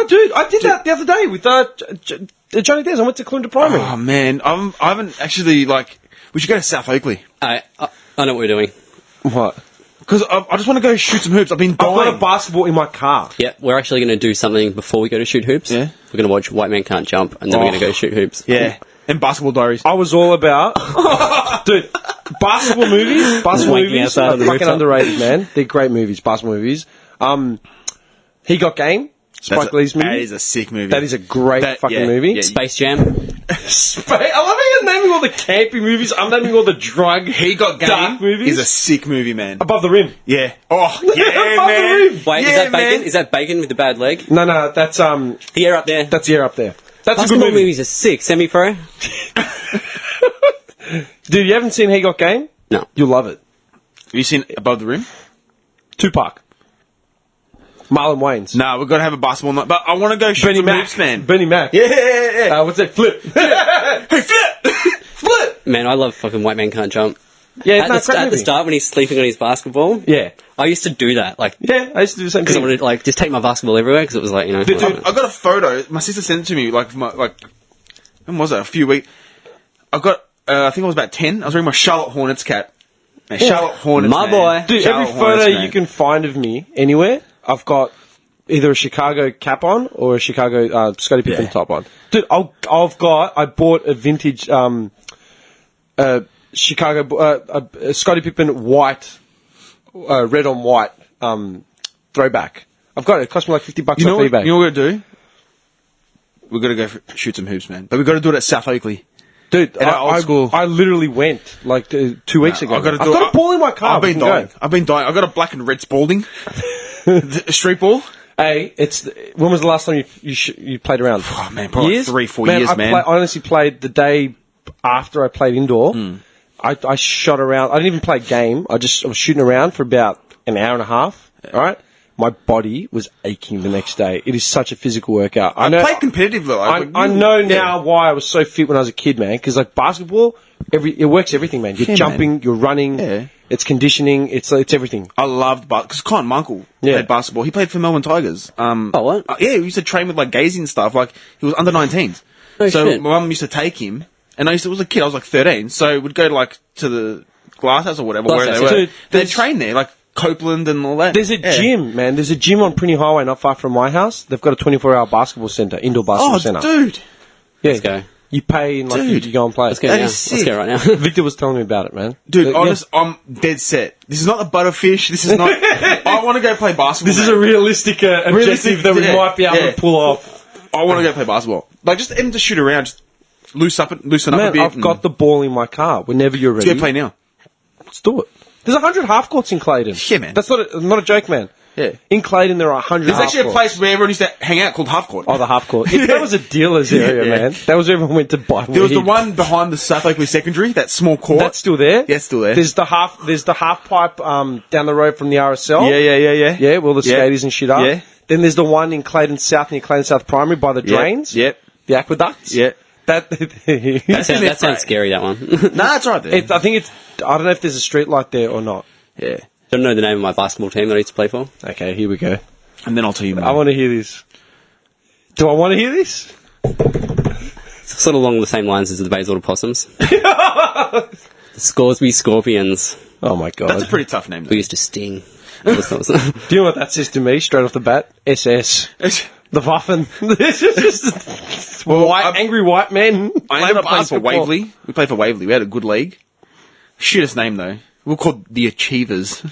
that the other day with Johnny Des. I went to Clunda Primary. Oh, man. I haven't actually, like... We should go to South Oakley. I know what we're doing. What? Because I just want to go shoot some hoops. I've been dying. I've got a basketball in my car. Yeah, we're actually going to do something before we go to shoot hoops. Yeah. We're going to watch White Man Can't Jump, and then we're going to go shoot hoops. Yeah. And Basketball Diaries. I was all about... Dude, basketball movies Wanking outside are on the fucking rooftop. underrated, man. They're great movies, basketball movies. He Got Game, Spike Lee's movie. That is a sick movie. That is a great fucking movie. Yeah. Space Jam. I love how you're naming all the campy movies. I'm naming all the drug He Got dark Game movies. is a sick movie, man. Above the Rim. Yeah. Oh, yeah, Above man. the Rim. Wait, Yeah, is that bacon? man. Is that bacon with the bad leg? No, that's The air up there. the air up there. That's a good Basketball movie. movies are sick. Semi-pro? Dude, you haven't seen He Got Game? No. You'll love it. Have you seen Above the Rim? Tupac. Marlon Wayans. Nah, we've got to have a basketball night. But I want to go shoot Bernie some Mac. hoops, man. Bernie Mac. Yeah. What's that? Flip. Hey, flip! Flip! Man, I love fucking White Man Can't Jump. Yeah, At, no, the, at the start, when he's sleeping on his basketball, Yeah. I used to do that. Like, Yeah, I used to do the same because I thing. wanted to just take my basketball everywhere, because it was like, Dude, I got a photo. My sister sent it to me, when was it? A few weeks. I got, I think I was about 10. I was wearing my Charlotte Hornets cap. Man, Charlotte Hornets, My man. boy. Dude, Charlotte every photo Hornets, man. you can find of me anywhere, I've got either a Chicago cap on or a Chicago Scottie Pippen top on. Dude, I bought a vintage Chicago Scottie Pippen white, red on white throwback. I've got it. It cost me like $50 You know off what, eBay. you know what we're going to do? We're going to go shoot some hoops, man. But we've got to do it at South Oakley. Dude, At our old school. I literally went like 2 weeks ago. I've got to I've do got it. a ball in my car. I've been we can dying. go. I've been dying. I've got a black and red Spalding. A street ball. Hey, when was the last time you played around? Oh, man, probably Years? 3-4 years, man. I honestly played the day after I played indoor. I shot around. I didn't even play a game. I was shooting around for about an hour and a half. All right, my body was aching the next day. It is such a physical workout. I know. played competitively. I know now why I was so fit when I was a kid, man. Because like basketball, it works everything, man. You're jumping, man. you're running. Yeah. It's conditioning. It's everything. I loved because Clint Munkle played basketball. He played for Melbourne Tigers. what? Yeah, he used to train with like Gazy and stuff. Like he was under 19s. Oh, So shit. my mum used to take him, and I was a kid. I was like 13, so we'd go like to the glass house or whatever Glass where house, they were. Dude, They'd there's- train there, like Copeland and all that. There's a gym, man. There's a gym on Prinny Highway, not far from my house. They've got a 24-hour basketball center, indoor basketball Oh, center. dude, Yeah. Let's go. You pay and like Dude. you go and play. Let's go That now. is Let's sick. go right now. Victor was telling me about it, man. dude, Yeah. I'm dead set. This is not the butterfish. This is not. I want to go play basketball. This is a realistic objective that we might be able to pull off. I want to go play basketball. Like just even to shoot around, just loosen up a Man, bit. I've got the ball in my car. Whenever you're ready, Let's go play now. let's do it. There's 100 half courts in Clayton. Yeah, man. That's not a joke, man. Yeah. In Clayton, there are 100 There's half actually a courts. place where everyone used to hang out called Half Court. Oh, the half court. Yeah, that was a dealer's area, Yeah. man. That was where everyone went to buy There was the weed. one behind the South Oakley Secondary, that small court. That's still there? Yeah, it's still there. There's the half pipe down the road from the RSL. Yeah. Yeah, where all the Yeah. skaters and shit are. Yeah. Then there's the one in Clayton South, near Clayton South Primary, by the drains. Yep. The aqueducts. Yeah. That sounds scary, that one. Nah, it's right there. I think it's... I don't know if there's a street light there or not. Yeah. Don't know the name of my basketball team that I used to play for. Okay, here we go. And then I'll tell you more. I want to hear this. Do I want to hear this? It's sort of along the same lines as the Bayswater Possums. The Scoresby Scorpions. Oh my god. That's a pretty tough name. We Though. used to sting. That was- Do you know what that says to me straight off the bat? SS. The Waffen. This is just angry white men. I ended up playing for Waverley. We played for Waverley. We had a good league. Shittest name though. We were called the Achievers.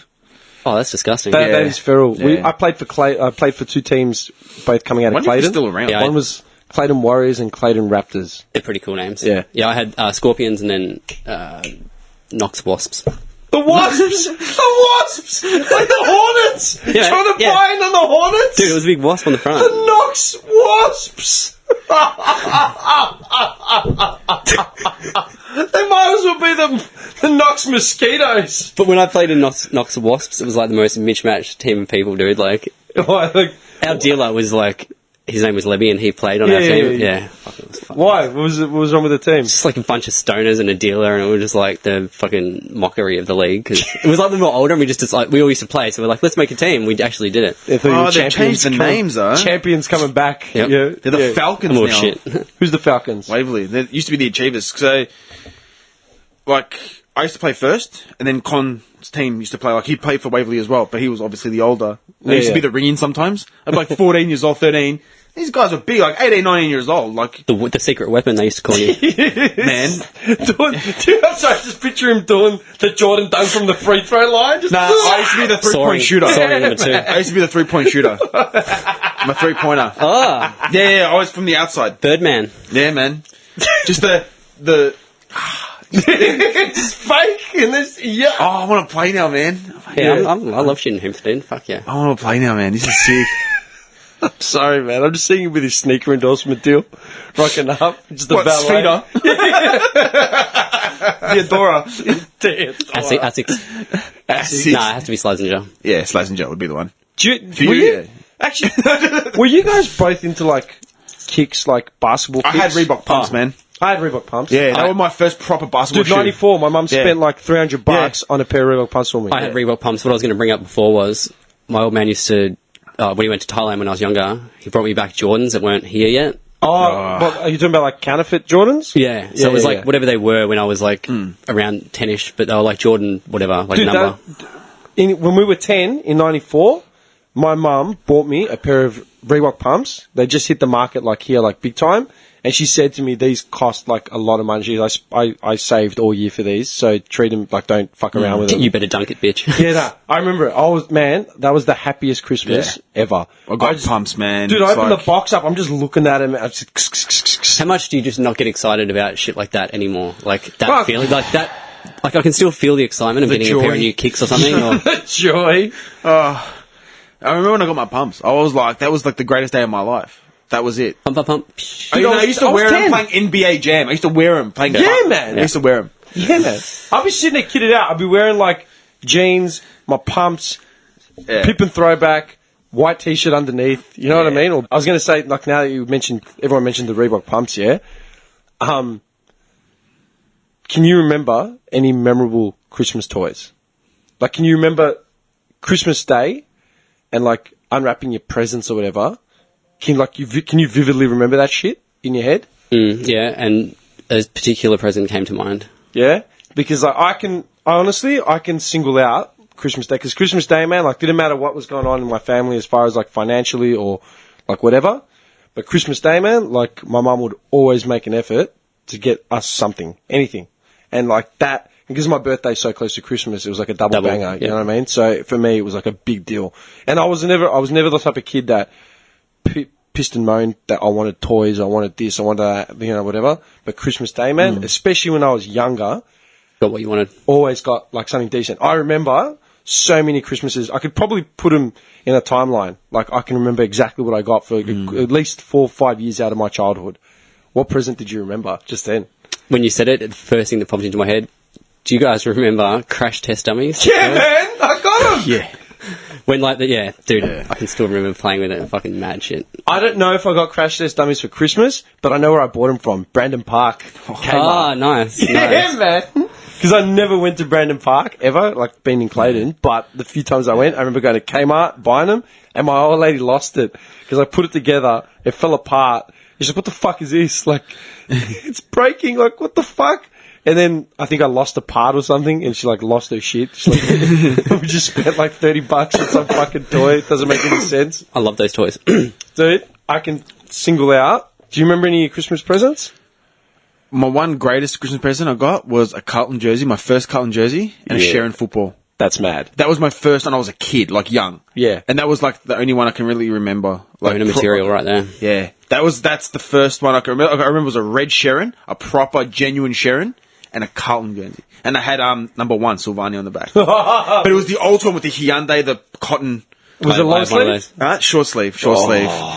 Oh, that's disgusting. That is feral. Yeah. I played for I played for two teams, both coming out of Wonder if Clayton. they're still around. Yeah, One was Clayton Warriors and Clayton Raptors. They're pretty cool names. Yeah. Yeah, I had Scorpions and then Knox Wasps. The Wasps! The Wasps! Like the Hornets! Yeah, Trying to yeah. bind on the Hornets! Dude, it was a big wasp on the front. The Knox Wasps! They might as well be the Knox Mosquitoes. But when I played in Knox Wasps, it was like the most mismatched team of people, dude. Like, our dealer was like, his name was Levy and he played on our team. Yeah. Fuck, it was fucking Why? What was wrong with the team? just like a bunch of stoners and a dealer, and it was just like the fucking mockery of the league. Cause it was like when we were older, and we just like we all used to play, so we're like, let's make a team. We actually did it. They thought you were They've changed the names though. Champions coming back. Yep. Yeah. They're the Falcons I'm all now. shit. Who's the Falcons? Waverley. They used to be the Achievers. So, like, I used to play first, and then Con's team used to play. Like, he played for Waverley as well, but he was obviously the older. They used to be the ringing sometimes. I'd be like 14 years old, 13. These guys were big, like 18, 19 years old. Like, The secret weapon they used to call you. man. I'm sorry, just picture him doing the Jordan dunk from the free throw line. Just Nah, I used to be the three-point shooter. Sorry, number 2. I used to be the three-point shooter. I'm a three-pointer. Ah, Yeah, I was from the outside. Birdman. Yeah, man. Just the. it's fake and this. Yeah. Oh, I want to play now, man. Yeah, I love shooting hoops, dude. Fuck yeah. I want to play now, man. This is sick. Sorry, man. I'm just seeing him with his sneaker endorsement deal, rocking up. Just the What, valet. Theodora. Asics. Nah, it has to be Slazenger. Yeah, Slazenger would be the one. Were you, actually, were you guys both into like kicks, like basketball I kicks? had Reebok pumps, man. I had Reebok pumps. Yeah, they were my first proper basketball Dude, shoe. 94. My mum spent like $300 on a pair of Reebok pumps for me. I had Reebok pumps. What I was going to bring up before was my old man used to, when he went to Thailand when I was younger, he brought me back Jordans that weren't here yet. Oh, but are you talking about like counterfeit Jordans? Yeah, so Yeah, it was yeah, like yeah. whatever they were when I was like around 10ish, but they were like Jordan, whatever, like Dude, number. when we were 10 in 94, my mum bought me a pair of Reebok pumps. They just hit the market like here, like big time. And she said to me, these cost like a lot of money. She goes, I saved all year for these, so treat them like don't fuck around with them. You better dunk it, bitch. Yeah, nah, I remember it. That was the happiest Christmas ever. I got pumps, man. Dude, I It's opened like- the box up. I'm just looking at him. I'm just, How much do you just not get excited about shit like that anymore? Like that Fuck. feeling, like that. Like I can still feel the excitement of The getting a pair joy. of new kicks or something. Or, joy. I remember when I got my pumps. I was like, that was like the greatest day of my life. That was it. pump, pump, pump. I used to I was wear them 10. playing NBA Jam. I used to wear them playing. Yeah, man. I used to wear them. Yeah, man. I'll be sitting there kitted out. I'll be wearing like jeans, my pumps, Yeah. Pippen throwback, white t-shirt underneath. You know what I mean? Or, I was going to say, like now that you mentioned, everyone mentioned the Reebok pumps, yeah? Can you remember any memorable Christmas toys? Like, can you remember Christmas Day and like unwrapping your presents or whatever? Can you vividly remember that shit in your head? Yeah, and a particular present came to mind. Yeah, because like, I can single out Christmas Day, because Christmas Day, man, like didn't matter what was going on in my family as far as like financially or like whatever, but Christmas Day, man, like my mum would always make an effort to get us something, anything, and like that. Because my birthday's so close to Christmas, it was like a double banger. yeah. You know what I mean? So for me, it was like a big deal, and I was never the type of kid that pissed and moaned that I wanted toys, I wanted this, I wanted that, you know, whatever. But Christmas Day, man, especially when I was younger, Got what you wanted. always got like something decent. I remember so many Christmases. I could probably put them in a timeline. Like I can remember exactly what I got for at least 4 or 5 years out of my childhood. What present did you remember just then? When you said it, the first thing that popped into my head. Do you guys remember crash test dummies? Yeah, man, I got them. Yeah. When like dude, I can still remember playing with it. Fucking mad shit. I don't know if I got crash test dummies for Christmas, but I know where I bought them from. Brandon Park. Kmart. Ah, nice. Yeah, nice. man. Because I never went to Brandon Park ever, like being in Clayton. But the few times I went, I remember going to Kmart, buying them, and my old lady lost it because I put it together. It fell apart. She's like, "What the fuck is this? Like, it's breaking. Like, what the fuck?" And then I think I lost a part or something, and she like lost her shit. She, like, we just spent like $30 on some fucking toy. It doesn't make any sense. I love those toys. Dude, I can single out. Do you remember any of your Christmas presents? My one greatest Christmas present I got was a Carlton jersey, my first Carlton jersey, and a Sharon football. That's mad. That was my first when I was a kid, like young. Yeah. And that was like the only one I can really remember. Like Owner material right there. Yeah. That's the first one I can remember. I remember it was a red Sharon, a proper, genuine Sharon, and a Carlton jersey. And I had number 1, Silvani, on the back. But it was the old one with the Hyundai, the cotton. Was it long sleeve? Short sleeve.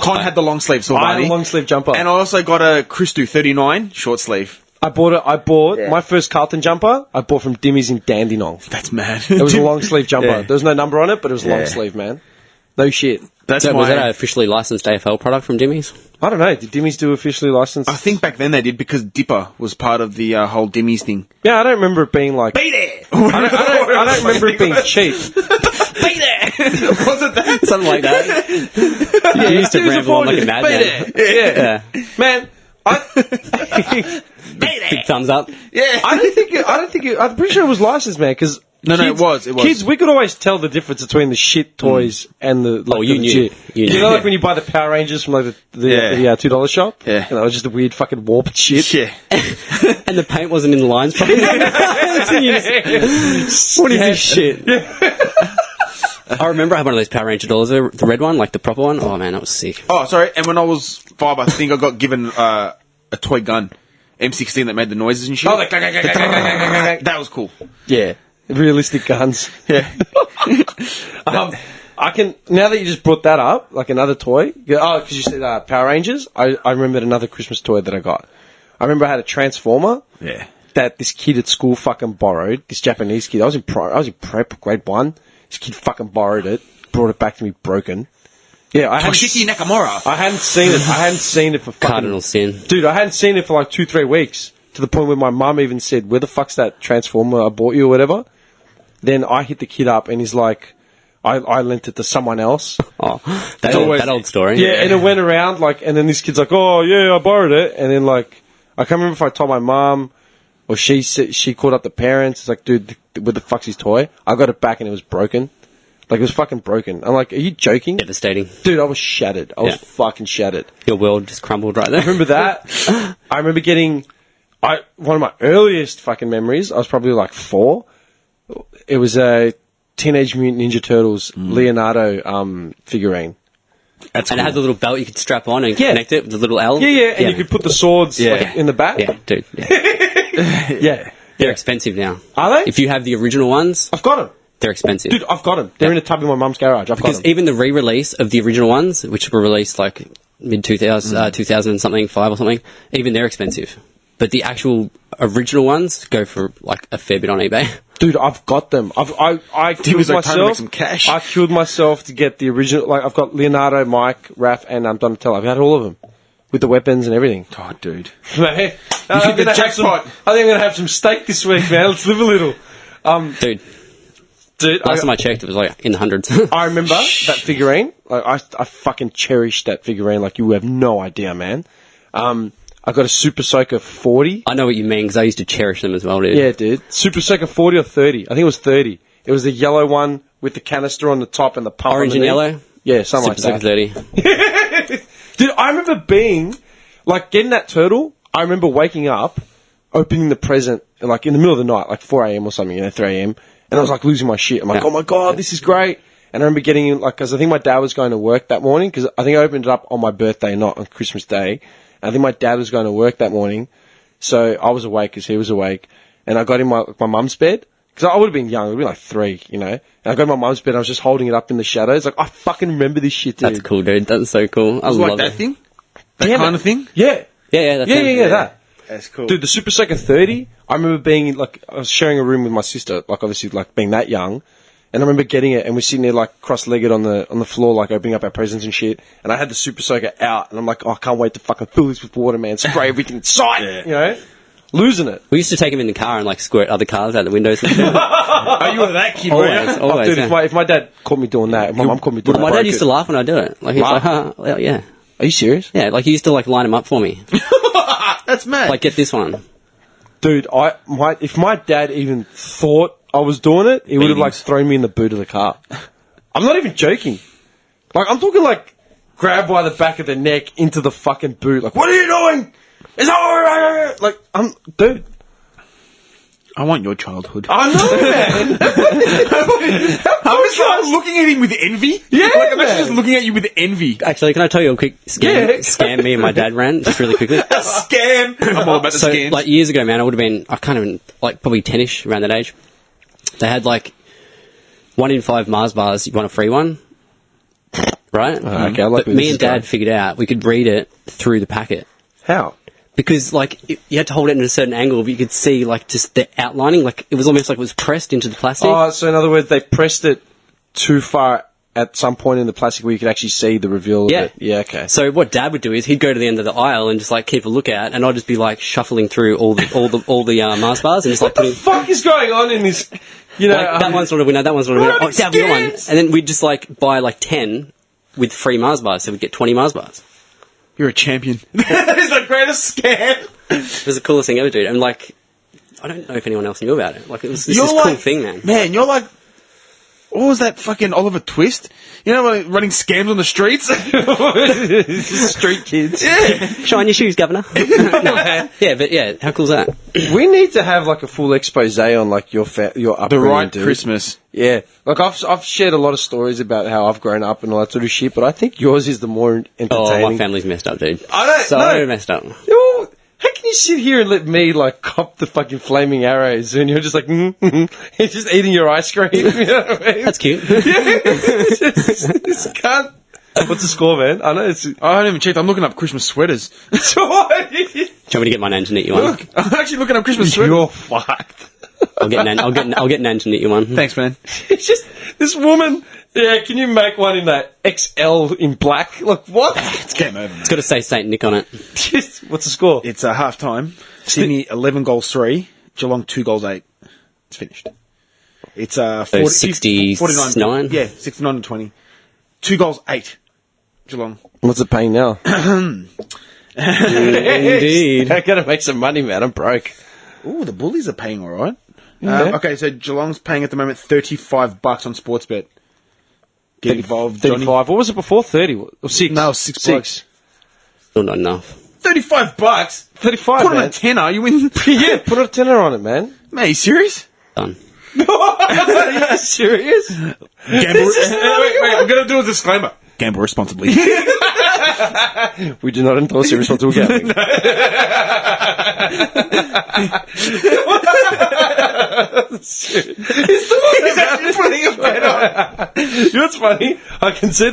Con had the long sleeve Silvani. I had a long sleeve jumper. And I also got a Christou 39 short sleeve. I bought my first Carlton jumper. I bought from Dimmy's in Dandenong. That's mad. It was a long sleeve jumper. Yeah. There was no number on it, but it was long sleeve, man. No shit. That's So, my, was that an officially licensed AFL product from Dimmy's? I don't know. Did Dimmy's do officially licensed? I think back then they did because Dipper was part of the whole Dimmies thing. Yeah, I don't remember it being like. Be there! I don't remember it being cheap. Be there! Wasn't that? Something like that. You used to ramble on like a madman. Yeah. Yeah. Man, Big thumbs up. Yeah. I don't think it, I'm pretty sure it was licensed, man, because. No, it was. Kids, we could always tell the difference between the shit toys and the. Like, you the knew. legit. You knew. know, like when you buy the Power Rangers from like the $2 shop. Yeah. You know, just the weird fucking warped shit. Yeah. And the paint wasn't in the lines properly. What is this shit? I remember I had one of those Power Ranger dolls, the red one, like the proper one. Oh man, that was sick. Oh, sorry. And when I was 5, I think I got given a toy gun. M16 that made the noises and shit. Oh, like, that was cool. Yeah. Realistic guns. Yeah. I can, now that you just brought that up, like another toy. Because you said Power Rangers. I remembered another Christmas toy that I got. I remember I had a Transformer. Yeah. That this kid at school fucking borrowed. This Japanese kid. I was in prep, grade 1. This kid fucking borrowed it, brought it back to me broken. Yeah, I Toshiki Nakamura. I hadn't seen it. I hadn't seen it for fucking... Cardinal sin. Dude, I hadn't seen it for like 2-3 weeks. To the point where my mum even said, where the fuck's that Transformer I bought you or whatever? Then I hit the kid up and he's like, I lent it to someone else. Oh, that old story. Yeah, and it went around like, and then this kid's like, oh yeah, I borrowed it. And then like, I can't remember if I told my mum or she called up the parents. It's like, dude, where the fuck's his toy? I got it back and it was broken. Like, it was fucking broken. I'm like, are you joking? Devastating. Dude, I was shattered. I was fucking shattered. Your world just crumbled right there. Remember that? I remember getting... one of my earliest fucking memories, I was probably like 4. It was a Teenage Mutant Ninja Turtles Leonardo figurine. And it had the little belt you could strap on and connect it with the little L. Yeah, and you could put the swords like, in the back. Yeah, dude. Yeah. Yeah. They're expensive now. Are they? If you have the original ones, I've got them. they're expensive. Dude, I've got them. They're in a tub in my mum's garage. I've got Because them. even the re-release of the original ones, which were released like mid-2000, 2000 and something, 5 or something, even they're expensive. But the actual original ones go for like a fair bit on eBay. Dude, I've got them. I killed like trying to make myself. some cash. I killed myself to get the original. Like, I've got Leonardo, Mike, Raph, and Donatello. I've had all of them with the weapons and everything. Oh, dude. Man, I hit the jackpot. think I'm gonna have some steak this week, man. Let's live a little. Dude, last time I checked, it was like in the hundreds. I remember that figurine. Like, I fucking cherished that figurine like you have no idea, man. I got a Super Soaker 40. I know what you mean, because I used to cherish them as well, dude. Yeah, dude. Super Soaker 40 or 30. I think it was 30. It was the yellow one with the canister on the top and the pump Orange and underneath. yellow? Yeah, something Super like Soaker that. 30. Dude, I remember being, like, getting that turtle. I remember waking up, opening the present, like, in the middle of the night, like 4 a.m. or something, 3 a.m. And I was, like, losing my shit. I'm like, oh my God, this is great. And I remember getting in, like, because I think my dad was going to work that morning, because I think I opened it up on my birthday, not on Christmas Day. I think my dad was going to work that morning, so I was awake because he was awake, and I got in my mum's bed, because I would have been young, I would have been like 3, you know, and I got in my mum's bed and I was just holding it up in the shadows, like, I fucking remember this shit, dude. That's cool, dude. That's so cool. I Was it love like that it. thing? That kind of thing? Yeah. Yeah, that's Yeah, that. That's cool. Dude, the Super Soaker 30, I remember being, like, I was sharing a room with my sister, like, obviously, like, being that young, and I remember getting it, and we're sitting there, like, cross-legged on the floor, like, opening up our presents and shit, and I had the Super Soaker out, and I'm like, oh, I can't wait to fucking fill this with water, man, spray everything in sight, you know? Losing it. We used to take them in the car and like squirt other cars out the windows and shit. Oh, you were that kid, were you? Always, always. Dude, Yeah. if my dad caught me doing that, if my mum caught me doing that, My I dad broke used it. to laugh when I do it. Like he's like, well, yeah, Are you serious? yeah. Like he used to like line them up for me. That's mad. Like get this one. Dude, if my dad even thought I was doing it, he would have like thrown me in the boot of the car. I'm not even joking. Like, I'm talking like grab by the back of the neck into the fucking boot. Like, what are you doing? It's over. Like, dude. I want your childhood. I know, man. I'm just like looking at him with envy. Yeah, like, I'm man. actually just looking at you with envy. Actually, can I tell you a quick scam me and my dad ran, just really quickly? Scam. I'm all about the So, scams. like, years ago, man, I kind of been, like, probably 10-ish, around that age. They had, like, 1 in 5 Mars bars, you want a free one? Right? Okay, I like but me and Dad figured out we could read it through the packet. How? Because, like, you had to hold it in a certain angle, but you could see, like, just the outlining. Like, it was almost like it was pressed into the plastic. Oh, so in other words, they pressed it too far at some point in the plastic where you could actually see the reveal of it. Yeah, okay. So what Dad would do is he'd go to the end of the aisle and just, like, keep a lookout, and I'd just be, like, shuffling through all the Mars bars and just, like, What the fuck is going on in this? You know, like, that one's not a winner, that one's not a winner. What Oh, are Dad, we got one. scams? And then we'd just, like, buy, like, 10 with free Mars bars, so we'd get 20 Mars bars. You're a champion. That is the greatest scam. It was the coolest thing ever, dude. And, like, I don't know if anyone else knew about it. Like, it was this You're cool like- thing, man. Man, you're like, what was that fucking Oliver Twist? You know, like, running scams on the streets? street kids. Shine your shoes, Governor. No. Yeah, but yeah, how cool's that? We need to have like a full expose on like your upbringing, The right dude. Christmas. Yeah, like I've shared a lot of stories about how I've grown up and all that sort of shit, but I think yours is the more entertaining. Oh, my family's messed up, dude. I don't So know. messed up. Yo, how can you sit here and let me like cop the fucking flaming arrows and you're just like, and just eating your ice cream? You know what I mean? That's cute. This can't. What's the score, man? I know it's. I haven't even checked. I'm looking up Christmas sweaters. Do you want me to get my nan to knit you one? I'm actually looking up Christmas sweaters. You're fucked. I'll get nan to knit you one. Thanks, man. It's just this woman. Yeah, can you make one in that XL in black? Like what? It's game over, man. It's got to say Saint Nick on it. Just, what's the score? It's half time. Sydney 11 goals 3. Geelong 2 goals 8. It's finished. It's 40, 69? Yeah, 69 to 20. 2 goals 8. Geelong. What's it paying now? Indeed. I gotta make some money, man. I'm broke. Ooh, the Bullies are paying all right. Yeah. Okay, so Geelong's paying at the moment $35 on Sportsbet. Get involved, Johnny. 35. What was it before? 30 or 6? No, $6. Still not enough. $35. 35. Put on man. a tenner. You win. Yeah, put a tenner on it, man. Mate, are you serious? Done. Are you serious? Gamble. Wait, I'm going to do a disclaimer. Gamble responsibly. We do not endorse irresponsible gambling. He's actually putting a bet on. You know what's funny? I can see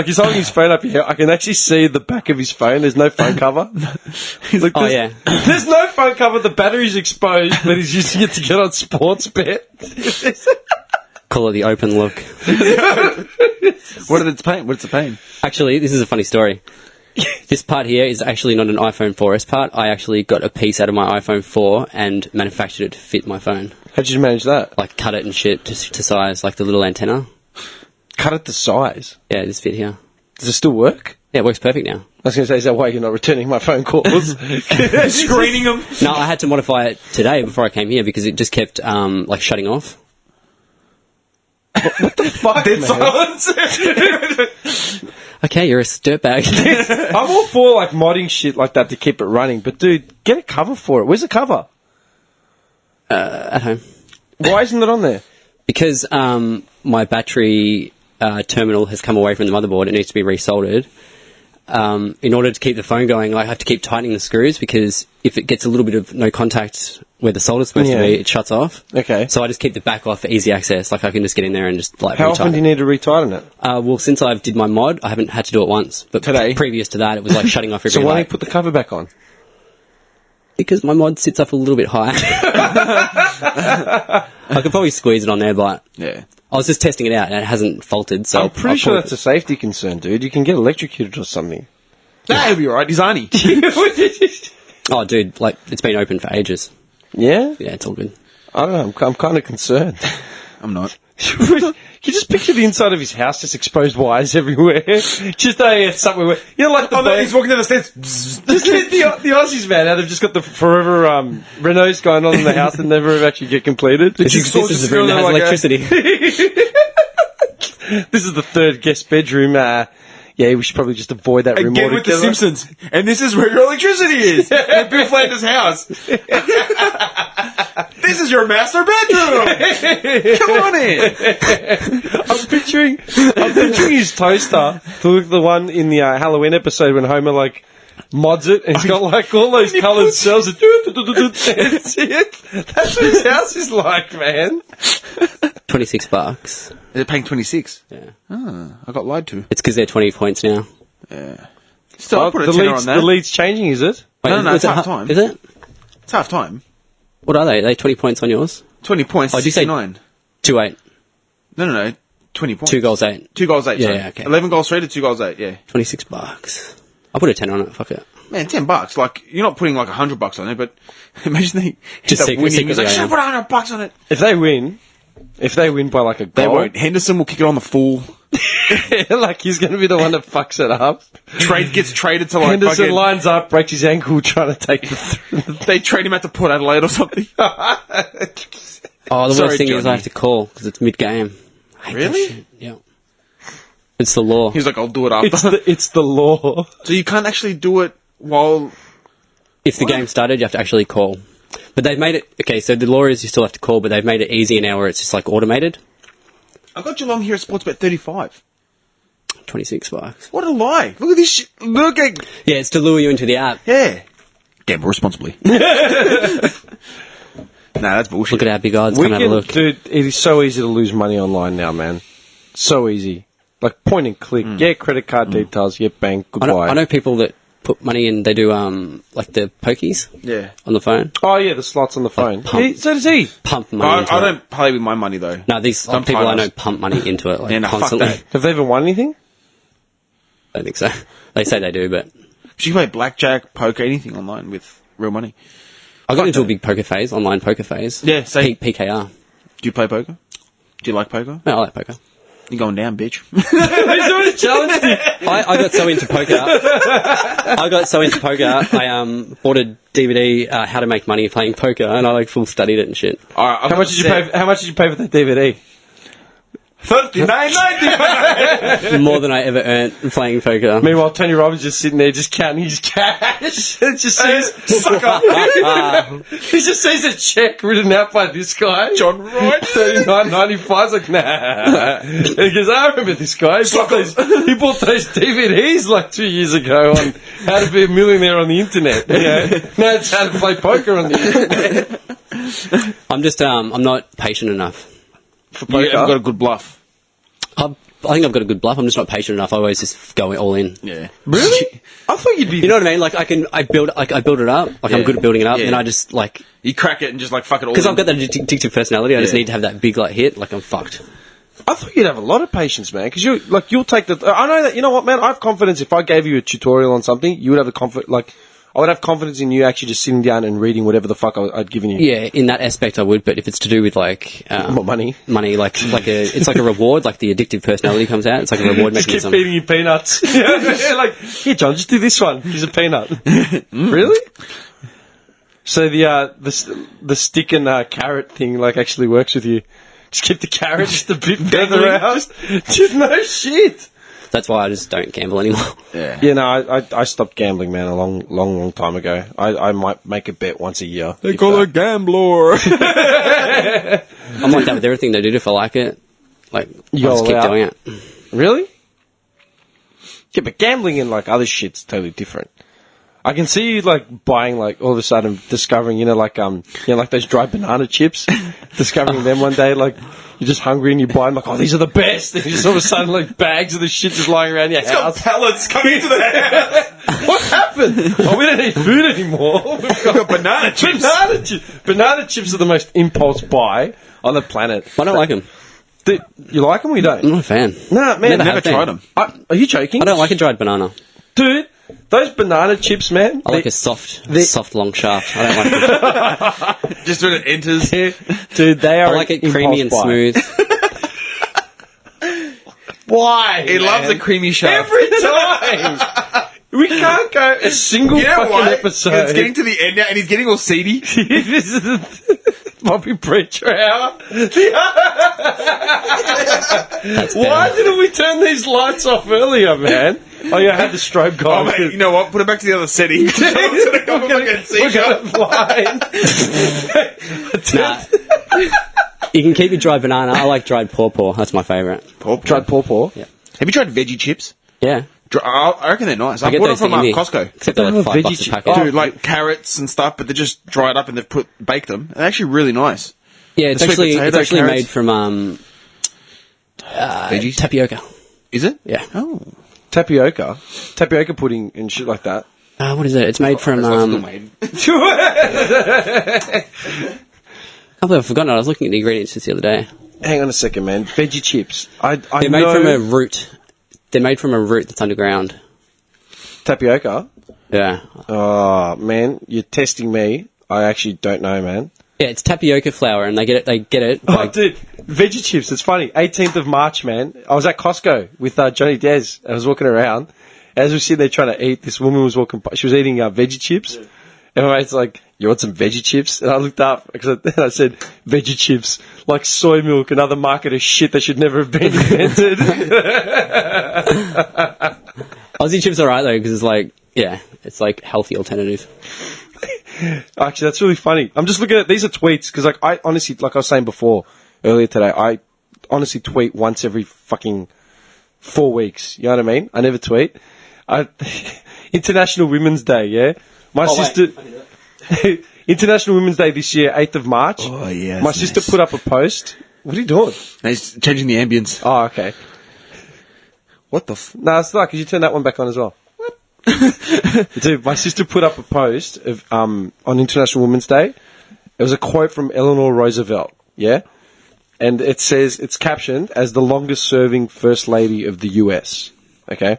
he's holding his phone up here. I can actually see the back of his phone. There's no phone cover. Like, Oh, yeah. There's no phone cover. The battery's exposed, but he's using it to get on sports bet. Call it the open look. What did it paying? What's it paying? Actually, this is a funny story. This part here is actually not an iPhone 4S part. I actually got a piece out of my iPhone 4 and manufactured it to fit my phone. How'd you manage that? Like, cut it and shit to size, like the little antenna. Cut it to size. Yeah, this fit here. Does it still work? Yeah, it works perfect now. I was going to say, is that why you're not returning my phone calls? Screening them. No, I had to modify it today before I came here because it just kept, like, shutting off. Fuck, man. Okay, you're a dirtbag. I'm all for like modding shit like that to keep it running, but dude, get a cover for it. Where's the cover? At home. Why isn't it on there? Because my battery terminal has come away from the motherboard, it needs to be resoldered. In order to keep the phone going, I have to keep tightening the screws because if it gets a little bit of no contact where the solder's supposed to be, it shuts off. Okay. So I just keep the back off for easy access. Like I can just get in there and just like How often do you need to retighten it? Well, since I've did my mod, I haven't had to do it once. But Today? previous to that, it was like shutting off every So why don't light. you put the cover back on? Because my mod sits up a little bit high. I could probably squeeze it on there, but Yeah. I was just testing it out and it hasn't faltered. So I'm pretty sure that's a safety concern, dude. You can get electrocuted or something. Nah, he'll be alright. He's Arnie. Oh, dude, like it's been open for ages. Yeah? Yeah, it's all good. I don't know. I'm kind of concerned. I'm not. Can you just picture the inside of his house, just exposed wires everywhere? Just somewhere where, you know, like he's walking down the stairs. just the Aussies, man, how they've just got the forever renos going on in the house that never actually get completed. This is the room that has electricity. This is the third guest bedroom. Yeah, we should probably just avoid that room Again with the altogether. Simpsons. And this is where your electricity is. At Bill Flanders' house. This is your master bedroom. Come on in. I'm picturing his toaster to look the one in the Halloween episode when Homer like mods it and it's got like all those coloured cells. That's it. That's what his house is like, man. $26. They're paying 26. Yeah. Oh, I got lied to. It's because they're 20 points now. Yeah. Still, I'll put a the tenner lead's, on that. the lead's changing, is it? Wait, No, it's is it half time. Is it? It's half time. What are they? Are they 20 points on yours? 20 points. Oh, did you say 69. 2-8. No. 20 points. 2 goals 8. 2 goals 8. Yeah, sorry. yeah, okay. 11 goals 3 to 2 goals 8. Yeah. $26. I'll put a 10 on it. Fuck it. Man, $10. Like, you're not putting like $100 on it, but imagine they Just end up winning. He's like, secretly, should I put $100 on it? If they win by like a goal, They won't. Henderson will kick it on the full. like he's going to be the one that fucks it up. Gets traded to like Henderson fucking, lines up, breaks his ankle trying to take the through. they trade him out to Port Adelaide or something. Oh, the Sorry, worst thing is Johnny. I have to call because it's mid-game. I hate that Really? shit. Yeah. It's the law. He's like, I'll do it after. It's the law. So you can't actually do it while... If the game started, you have to actually call. But they've made it... Okay, so the law is you still have to call, but they've made it easy now where it's just like automated. I got Geelong here at Sportsbet 35. $26. What a lie. Look at this shit. Look at... Yeah, it's to lure you into the app. Yeah. Gamble responsibly. That's bullshit. Look at how big odds. Come have a look. Dude, it is so easy to lose money online now, man. So easy. Like point and click. Get credit card details. Get bank. Goodbye. I know people that put money in, they do like the pokies Yeah. on the phone. Oh yeah, the slots on the phone. pump. So does he. Pump money into I it. don't play with my money, though. No, these Don't people I pile know us. pump money into it like, Yeah, no, fuck constantly. that. Have they ever won anything? I don't think so. They say they do, but So you play blackjack, poker, anything online with real money. I got into a big poker phase, online poker phase. Yeah, same. PKR. Do you play poker? Do you like poker? No, I like poker. You're going down, bitch. He's already challenged him. I got so into poker. I bought a DVD, How to Make Money Playing Poker, and I like full studied it and shit. All right, How much did you pay? How much did you pay for that DVD? $39.95. More than I ever earned playing poker. Meanwhile, Tony Robbins just sitting there, just counting his cash. It just says, Sucker. he just sees a check written out by this guy, John Wright. $39.95. Like, nah. And he goes, I remember this guy. He bought those DVDs like 2 years ago on how to be a millionaire on the internet. You know? Now it's how to play poker on the internet. I'm not patient enough. For You poker. have got a good bluff. I think I've got a good bluff. I'm just not patient enough. I always just go all in. Yeah. Really? I thought you'd be. You know what I mean? Like I build it up. Like I'm Yeah. good at building it up, Yeah. and I just like You crack it and just like fuck it all. because in. I've got that addictive personality. I just Yeah. need to have that big like hit. Like I'm fucked. I thought you'd have a lot of patience, man. Because you'll take the. I know that. You know what, man? I have confidence. If I gave you a tutorial on something, you would have a confidence. Like I would have confidence in you actually just sitting down and reading whatever the fuck I'd given you. Yeah, in that aspect I would. But if it's to do with like More money. it's like a reward. Like the addictive personality comes out. It's like a reward Just keep mechanism. feeding you peanuts. Yeah, like, here, John, just do this one. Here's a peanut. Really? So the stick and carrot thing like actually works with you. Just keep the carrot just a bit further out. Just no shit. That's why I just don't gamble anymore. Yeah. Yeah, no, I stopped gambling, man, a long time ago. I might make a bet once a year. They call it a gambler. I'm like that with everything they do. If I like it, like You I'll just go keep all out. doing it. Really? Yeah, but gambling and like other shit's totally different. I can see you like buying like all of a sudden discovering, like those dry banana chips, discovering them one day, like you're just hungry and you buy them like, oh, these are the best. And you just all of a sudden like bags of the shit just lying around your house. Pellets coming into the house. What happened? Oh, we don't need food anymore. We've got banana chips. Banana chips are the most impulse buy on the planet. I don't like them. You like them or you don't? I'm not a fan. Nah, man, Never Never have been. tried them. Are you joking? I don't like a dried banana. Dude, those banana chips, man. I like a soft long shaft. I don't like it. Just when it enters. Dude, they are. I like it an creamy and impulse buy. smooth. Why? He loves a creamy shaft. Every time. We can't go a single You know fucking why? episode. It's getting to the end now, and he's getting all seedy. This is the Bobby Preacher hour. Why didn't we turn these lights off earlier, man? Oh, yeah, I had the strobe Oh, going. mate, you know what? Put it back to the other setting. We're gonna blind. Nah. You can keep your dried banana. I like dried pawpaw. That's my favourite. Tried pawpaw. Yeah. Have you tried veggie chips? Yeah. I reckon they're nice. I get bought them those from in Indy. Costco. Except they're like $5 a packet. Oh, Dude, like carrots and stuff, but they're just dried up and they've baked them. They're actually really nice. Yeah, it's The sweet actually potato, made carrots. from Veggies? tapioca. Is it? Yeah. Oh. Tapioca pudding and shit like that. What is it? It's made from. I can't believe I've forgotten it. I was looking at the ingredients just the other day. Hang on a second, man. Veggie chips. They're made from a root. They're made from a root that's underground. Tapioca? Yeah. Oh, man. You're testing me. I actually don't know, man. Yeah, it's tapioca flour, and they get it. Oh, dude. Veggie chips. It's funny. 18th of March, man. I was at Costco with Johnny Des. I was walking around. As we were sitting there trying to eat, this woman was walking by. She was eating veggie chips. Yeah. And my mate's like, you want some veggie chips? And I looked up and I said, veggie chips, like soy milk, another market of shit that should never have been invented. Aussie chips are right, though, because it's like healthy alternative. Actually, that's really funny. I'm just looking at, these are tweets, because like I honestly, like I was saying earlier today, I honestly tweet once every fucking 4 weeks. You know what I mean? I never tweet. International Women's Day, yeah? My sister... International Women's Day this year, 8th of March. Oh, yeah. My sister put up a post. What are you doing? He's changing the ambience. Oh, okay. What the No, it's not, because you turn that one back on as well. Dude, my sister put up a post of, on International Women's Day. It was a quote from Eleanor Roosevelt, yeah? And it says, it's captioned as the longest serving First Lady of the US, okay?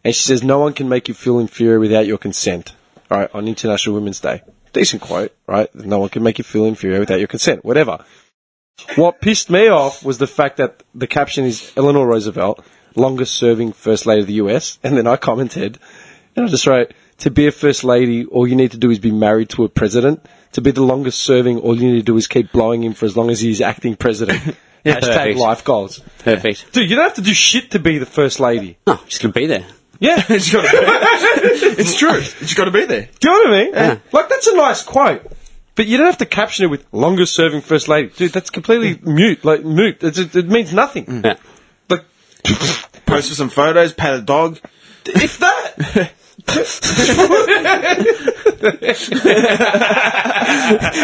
And she says, no one can make you feel inferior without your consent, all right, on International Women's Day. Decent quote, right? No one can make you feel inferior without your consent, whatever. What pissed me off was the fact that the caption is Eleanor Roosevelt, longest serving First Lady of the US, and then I commented, and I just wrote, to be a First Lady, all you need to do is be married to a president. To be the longest serving, all you need to do is keep blowing him for as long as he's acting president. Yeah, Hashtag perfect. life goals. Perfect. Dude, you don't have to do shit to be the First Lady. Oh, just gonna be there. Yeah. It's got to be. It's true. It's got to be there. Do you know what I mean? Yeah. Like, that's a nice quote. But you don't have to caption it with longest serving First Lady. Dude, that's completely moot. It means nothing. Yeah. Like, Post some photos, pat a dog. if that.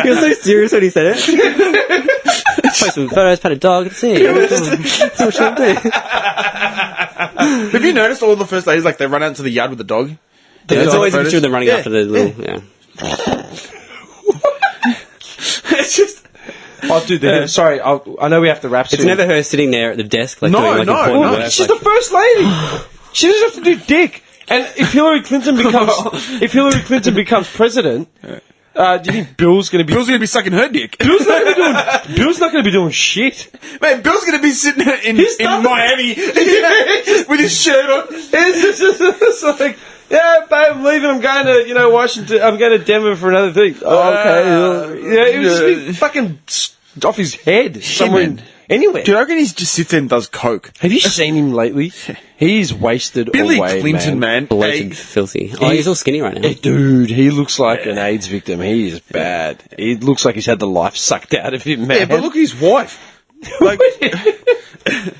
He was so serious when he said it. Post some photos, pat a dog, and see. That's what she'll do. Have you noticed all the first ladies, like, they run out into the yard with the dog? There's always a picture of them running Yeah. after the little, yeah. It's just... Oh, dude, sorry, I know we have to wrap soon. It's never her sitting there at the desk, like, No, doing, like, no, important no. work. She's like, the First Lady. She doesn't have to do dick. And if Hillary Clinton becomes president, do you think Bill's going to be... Bill's going to be sucking her dick. Bill's not going to be doing shit. Man, Bill's going to be sitting in done- Miami with his shirt on. It's like, yeah, babe, I'm leaving. I'm going to, Washington. I'm going to Denver for another thing. Oh, okay. Yeah, it was just be fucking off his head somewhere. man. Anywhere. Dude, I reckon he just sits there and does coke. Have you seen him lately? He's wasted Billy away, Clinton, man. bloated, Hey, filthy. Oh, he's all skinny right now. Hey, dude, he looks like an AIDS victim. He is bad. He looks like he's had the life sucked out of him, man. yeah, but look at his wife. Like,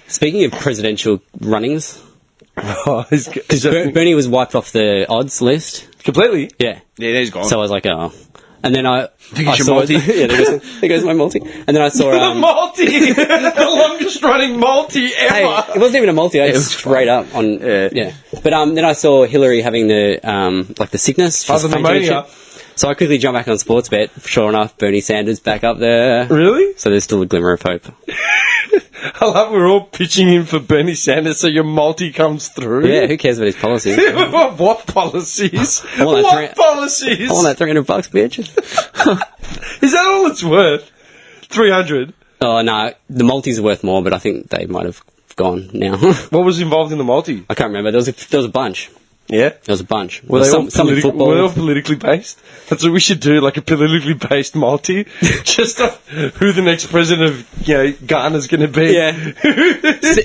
Speaking of presidential runnings, Oh, because Bernie was wiped off the odds list. completely. Yeah. yeah, he's gone. So I was like, oh. And then I your saw multi. yeah, there goes my multi. And then I saw The multi, the longest running multi ever. hey, it wasn't even a multi. I just straight up on yeah. But then I saw Hillary having the like the sickness, Oh, the fainting and pneumonia. shit. So I quickly jumped back on Sportsbet. Sure enough, Bernie Sanders back up there. Really? So there's still a glimmer of hope. I love we're all pitching in for Bernie Sanders so your multi comes through. Yeah, who cares about his policies? What policies? I want that What policies? I want that $300, bitch. Is that all it's worth? 300. Oh no, the multis are worth more, but I think they might have gone now. What was involved in the multi? I can't remember. There was a bunch. Yeah. There was a bunch. Were they all Some in football. were they all politically based? That's what we should do, like a politically based multi. Just who the next president of Ghana's going to be. Yeah.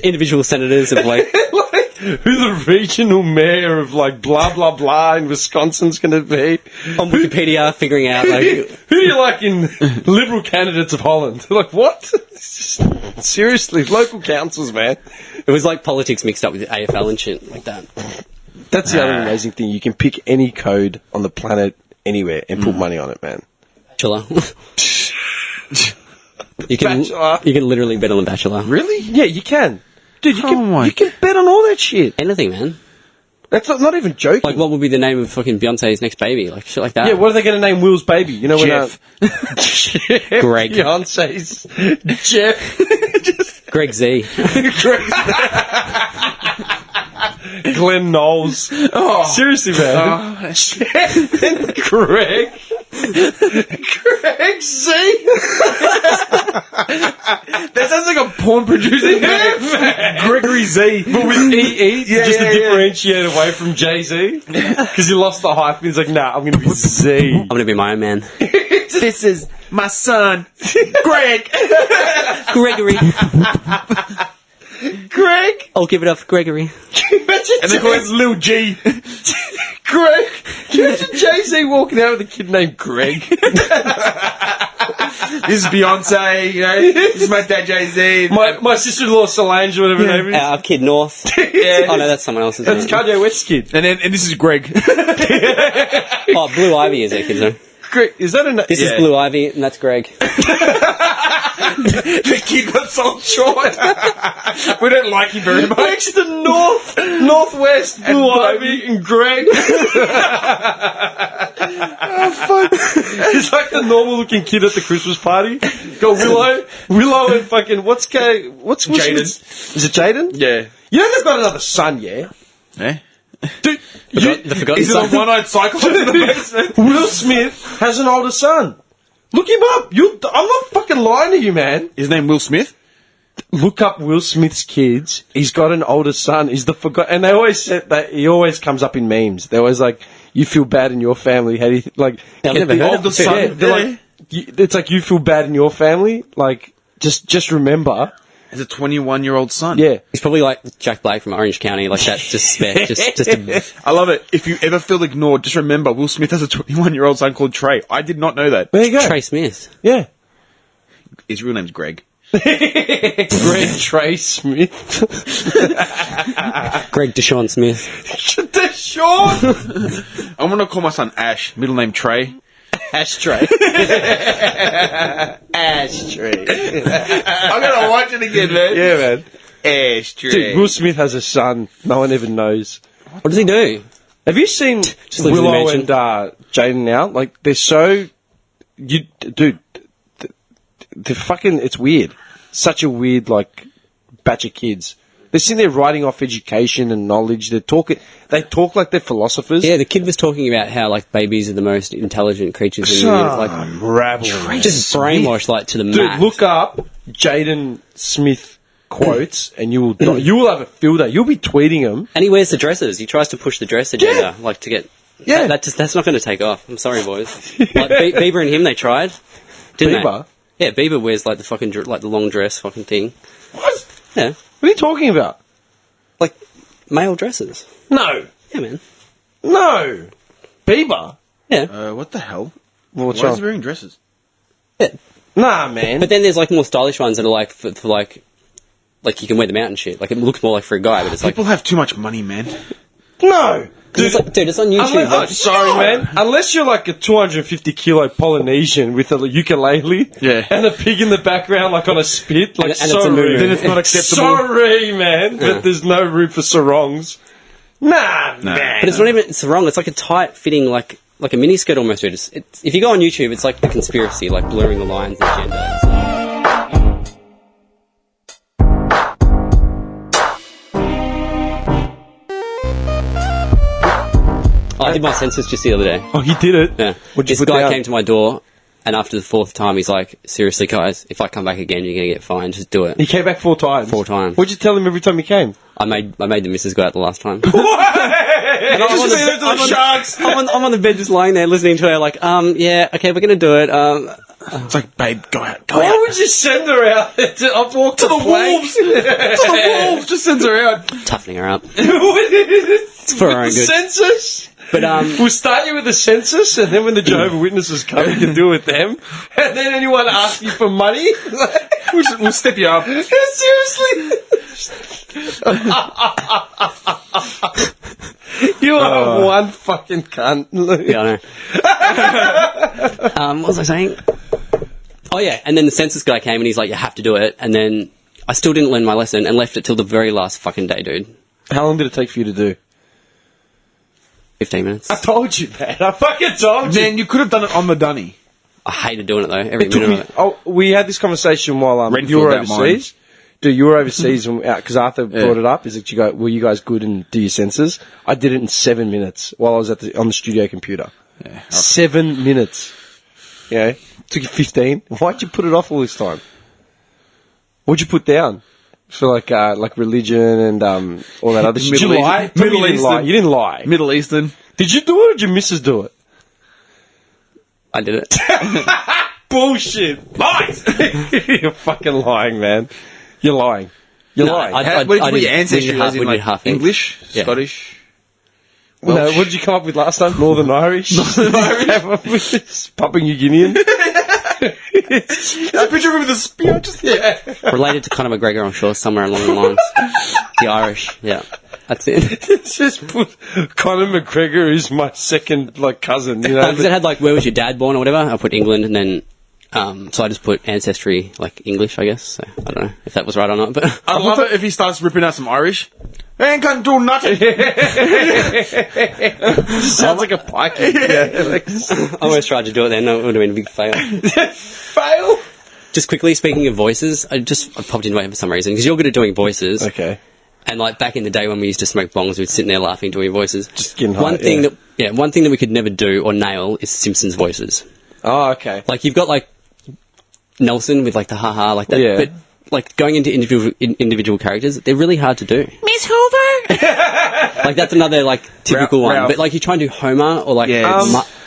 Individual senators of like Like, who the regional mayor of like blah blah blah in Wisconsin's going to be. on Wikipedia figuring out like Who do you like in Liberal candidates of Holland? Like, what? It's just, seriously, local councils, man. it was like politics mixed up with AFL and shit like that. That's the other amazing thing. You can pick any code on the planet anywhere and put money on it, man. Bachelor. you can Bachelor. you can literally bet on the Bachelor. Really? Yeah, you can. Dude, you Oh my can bet on all that shit. Anything, man. That's not even joking. Like, what would be the name of fucking Beyonce's next baby? Like shit like that. Yeah, what are they going to name Will's baby? You know, Jeff. Jeff. Greg. Beyonce's Jeff. Greg Z. Glenn Knowles. Oh, seriously, man. Jeff and Greg. Greg Z. That sounds like a porn producer name. Gregory Z. But with EE, just to yeah. differentiate away from Jay-Z. Because he lost the hype. He's like, nah, I'm going to be Z. I'm gonna be my own man. This is my son, Greg. Gregory. Greg. I'll give it up for Gregory. And they call it Lil G. Greg. Can you imagine Jay-Z walking out with a kid named Greg? This is Beyonce, this is my dad Jay-Z. My sister-in-law Solange, whatever her name is. Our kid North. Yeah. Oh no, that's someone else's That's name. Kanye West's kid. And this is Greg. Oh, Blue Ivy is their kid though. Greg, is that a... This is Blue Ivy, and that's Greg. The kid got sold short. We don't like him very much. Next to Northwest, Blue Ivy, and Greg. Oh, fuck. He's like the normal-looking kid at the Christmas party. Go Willow and fucking... What's Jaden. Is it Jaden? Yeah. You know they've got another son, yeah? Eh? Dude, The forgotten Is it son. a one-eyed cycle in the basement? Will Smith has an older son. Look him up. I'm not fucking lying to you, man. His name Will Smith? Look up Will Smith's kids. He's got an older son. He's the forgotten. And they always said that he always comes up in memes. They're always like, "You feel bad in your family." How do you like? I've never the heard of older it. son. Yeah. They're like, it's like you feel bad in your family. Like, just remember. Has a 21-year-old son. Yeah. He's probably like Jack Black from Orange County, like that. Just spare. Just a, I love it. If you ever feel ignored, just remember Will Smith has a 21-year-old son called Trey. I did not know that. There you go. Trey Smith. Yeah. His real name's Greg. Greg Trey Smith. Greg Deshaun Smith. Deshaun. I'm going to call my son Ash, middle name Trey. Ashtray. Ashtray. I'm going to watch it again, man. Yeah, man. Ashtray. Dude, Will Smith has a son. No one ever knows. What does he do? Have you seen lives in the Willow mansion. and Jaden now? Like, they're so... Dude, they're fucking... It's weird. Such a weird, like, batch of kids. They're sitting there writing off education and knowledge. They talk like they're philosophers. Yeah, the kid was talking about how like babies are the most intelligent creatures in the universe. Like rabble. just brainwashed like to the Dude, max. look up Jaden Smith quotes and you will have a field day. You'll be tweeting them. And he wears the dresses. He tries to push the dress agenda, like to get. Yeah. that's not going to take off. I'm sorry, boys. Like Bieber and him, they tried, didn't Bieber? they? Yeah, Bieber wears like the fucking like the long dress fucking thing. What? Yeah, What are you talking about? like male dresses. No. Yeah, man. No. Bieber? Yeah, What the hell? Well, what's Why is wrong? he wearing dresses? yeah. Nah, man. But then there's like more stylish ones that are like for like you can wear them out and shit. Like it looks more like for a guy, but it's like People have too much money, man. no. it's like, dude, it's on YouTube. I'm sorry, man. Unless you're like a 250 kilo Polynesian with a ukulele, Yeah. and a pig in the background, like on a spit, like And it's a moo-moo. sorry, Then it's not acceptable. Sorry, man, but there's no room for sarongs. Nah, man. But it's not even. It's wrong. It's like a tight fitting, like a mini skirt almost. Dude. It's if you go on YouTube, it's like the conspiracy, like blurring the lines and gender. I did my census just the other day. Oh, he did it. Yeah. What'd you This put guy down? came to my door And after the fourth time, he's like, seriously, guys, if I come back again, you're going to get fined. Just do it. He came back 4 times. 4 times. What'd you tell him every time he came? I made the missus go out the last time. I'm I'm on the bed just lying there listening to her like, yeah, okay, we're going to do it. It's like, babe, go out. Why would you send her out to walk to the wolves? To the wolves. Just sends her out. Toughening her up. It's for her own good. Census? But, we'll start you with the census, and then when the Jehovah's Witnesses come, you can do it with them. And then anyone asks you for money, We'll step you up. seriously. You are one fucking cunt. Yeah, I know. What was I saying? Oh, yeah, and then the census guy came and he's like, you have to do it. And then I still didn't learn my lesson and left it till the very last fucking day, dude. How long did it take for you to do? 15 minutes. I told you that. I fucking told you. Man, you could have done it on the dunny. I hated doing it, though, every It took minute me, of it. oh, we had this conversation while you Renfield were that overseas. Dude, you were overseas because Arthur brought it up. Is that were you guys good and do your census? I did it in 7 minutes while I was on the studio computer. Yeah. 7 minutes. You know, took you 15. Why'd you put it off all this time? What'd you put down? For like religion and all that other shit. Did you Middle lie? East- Tell me Middle you didn't lie. Eastern. You didn't lie. Middle Eastern. Did you do it or did your missus do it? I did it. Bullshit. Lies! You're fucking lying, man. You're lying. You're lying. What did you put your ancestry? we did As in, like, half English? Yeah. Scottish? No, Welsh? what did you come up with last time? Northern Irish? Northern Irish? Papua New Guinean? There's a picture of him with a spear. Related to Conor McGregor, I'm sure, somewhere along the lines. The Irish, yeah. That's it. Just put Conor McGregor is my second, cousin, you know? Because it had, where was your dad born or whatever. I put England and then... so I just put ancestry, English, I guess. So I don't know if that was right or not, but... I love it if he starts ripping out some Irish. Man can't do nothing. Sounds like a pike. Yeah, I always tried to do it then. It would have been a big fail. fail? Just quickly, speaking of voices, I popped into my head for some reason, because you're good at doing voices. Okay. And back in the day when we used to smoke bongs, we'd sit in there laughing, doing voices. Just getting high, one thing that we could never do or nail is Simpsons voices. Oh, okay. You've got Nelson with the haha like that, Yeah. but going into individual characters, they're really hard to do. Miss Hoover. That's another typical one. Ralph. But you try and do Homer or Yeah,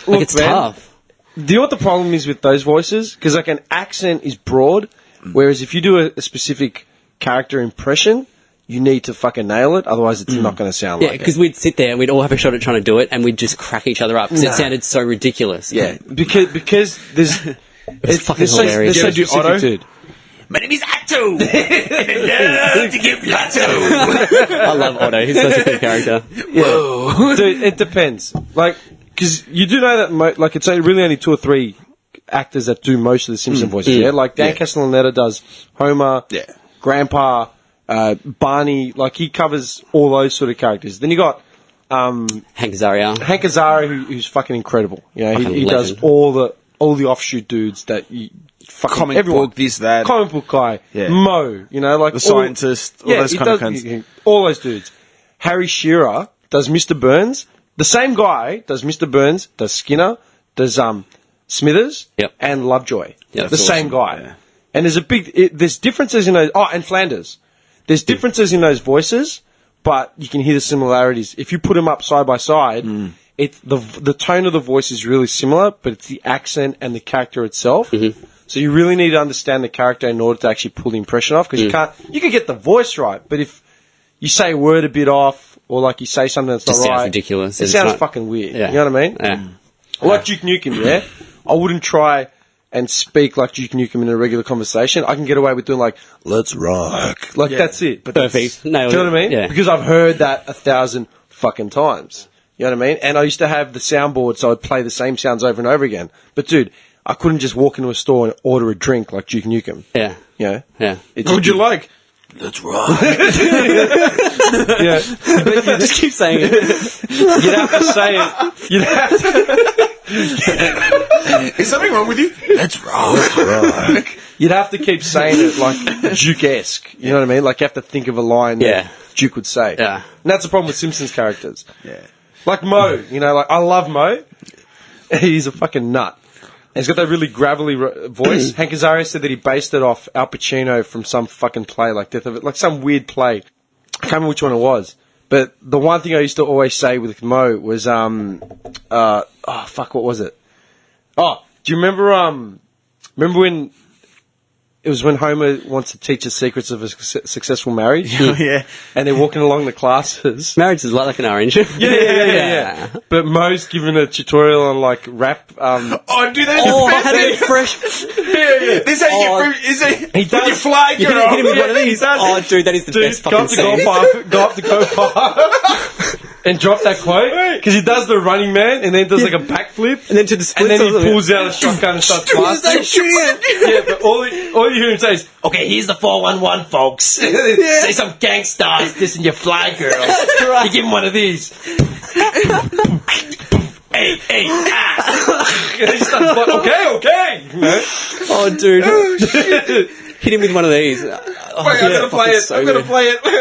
look, it's man, tough. Do you know what the problem is with those voices? Because an accent is broad, whereas if you do a specific character impression, you need to fucking nail it, otherwise it's not going to sound Yeah, like it. because we'd sit there and we'd all have a shot at trying to do it, and we'd just crack each other up because it sounded so ridiculous. Yeah, because there's... It's fucking hilarious. They're so Do specific, Otto? dude. My name is Atto. Love to give Atto. I love Otto. He's such a good character. Yeah. Dude, it depends. Because you do know that, it's really only 2 or 3 actors that do most of the Simpson voices, yeah? Dan Castellaneta does Homer, Grandpa, Barney, he covers all those sort of characters. Then you got Hank Azaria. Hank Azaria, who's fucking incredible. You know, Fucking he does legend. all the offshoot dudes that you fucking Comic everyone. book, this, that. Comic book guy, Yeah. Mo, The scientist, all those he kind of does- cunts. all those dudes. Harry Shearer does Mr. Burns. The same guy does Mr. Burns, does Skinner, does Smithers, Yep. and Lovejoy. Yeah, the that's same awesome. guy. Yeah. And there's there's differences in those. Oh, and Flanders. There's differences in those voices, but you can hear the similarities. If you put them up side by side, it's the tone of the voice is really similar, but it's the accent and the character itself. Mm-hmm. So you really need to understand the character in order to actually pull the impression off, because you can get the voice right, but if you say a word a bit off, or you say something that's Just not sounds right, ridiculous. it It's sounds not- fucking weird. Yeah. You know what I mean? Yeah. Like Duke Nukem, yeah? I wouldn't try and speak like Duke Nukem in a regular conversation. I can get away with doing let's rock. That's it. But Perfect. do you know what I mean? Yeah. Because I've heard that 1,000 fucking times. You know what I mean? And I used to have the soundboard, so I'd play the same sounds over and over again. But dude, I couldn't just walk into a store and order a drink like Duke Nukem. Yeah. You know? Yeah. It's What would you like? Let's rock. Yeah. But you Just keep saying it. you'd have to say it. You'd have to... Is something wrong with you? Let's rock. You'd have to keep saying it Duke-esque. You know what I mean? You have to think of a line Yeah. that Duke would say. Yeah. And that's the problem with Simpsons characters. Yeah. Like Mo. I love Mo. He's a fucking nut. he's got that really gravelly voice. Hank Azaria said that he based it off Al Pacino from some fucking play, like Death of It, like some weird play. I can't remember which one it was. But the one thing I used to always say with Mo was, what was it? Oh, do you remember, when it was when Homer wants to teach the secrets of a successful marriage? Yeah. And they're walking along the classes. Marriage is like an orange. Yeah. But Mo's given a tutorial on, like, rap. Oh, dude, that is Oh, the best how to thing. get fresh. This is how you get fruit. Is it? He does. You fly, You girl. hit him with one of Yeah, these. he does. Oh, dude, that is the best Go fucking up to scene. go up to go far. And drop that quote. Because he does the running man and then does like a backflip. And then to the split. And then he pulls out a shotgun and starts blasting. Yeah, but all you hear him say is, okay, here's the 411, folks. Say some gangsters dissing your fly girl. Right. You give him one of these. Hey, and he starts like, okay. You know? Oh, dude. Hit him with one of these. Oh, Wait, I'm gonna play it. so I'm gonna good. play it. Wait.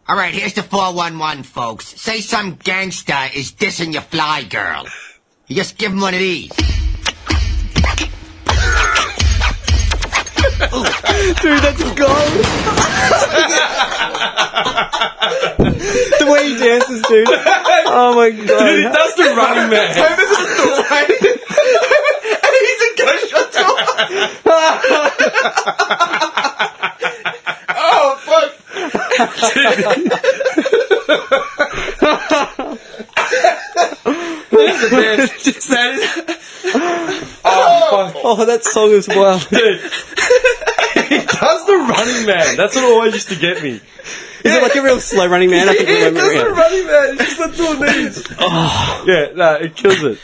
All right, here's the 411, folks. Say some gangster is dissing your fly girl. You just give him one of these. Dude, that's gold. The way he dances, dude. Oh my god. Dude, he does the running man. And he's a gunshot too. Oh, fuck. Oh, that song is wild. Dude. He does the running man. That's what always used to get me. Is it like a real slow running man? I can remember That's the it. running man. He's just not doing these. Yeah, no, it kills it.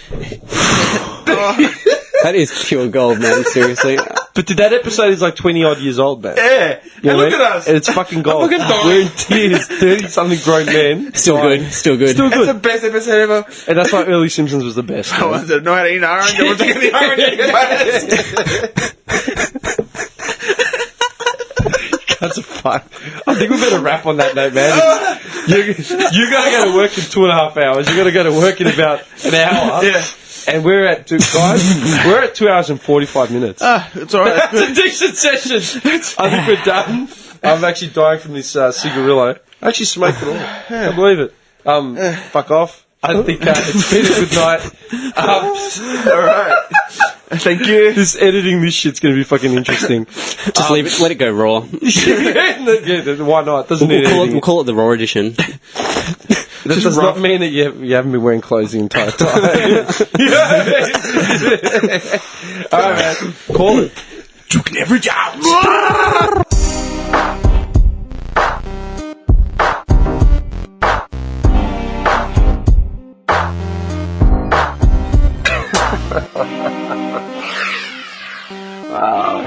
That is pure gold, man. Seriously. But that episode is like 20 odd years old, man. Yeah. You know And look what I mean? at us. And it's fucking gold. fucking dying. We're in tears. 30-something grown men. Still good. Still good. Still That's the good. best episode ever. And that's why early Simpsons was the best. I man. want to know how to eat orange. I was taking the orange. That's a fun. I think we better wrap on that note, man. You gotta go to work in 2.5 hours. You gotta go to work in about an hour. Yeah. And we're at 2 hours and 45 minutes. It's alright. That's a decent session. I think we're done. I'm actually dying from this cigarillo. I actually smoked it all. Can't believe it. Fuck off. I think it's been a good night. Alright. Thank you. This editing this shit's going to be fucking interesting. Just leave it. Let it go raw. Yeah, why not? Doesn't need editing. We'll call it the raw edition. That does not mean that you haven't been wearing clothes the entire time. Alright, man. Call it. You can average out. Wow.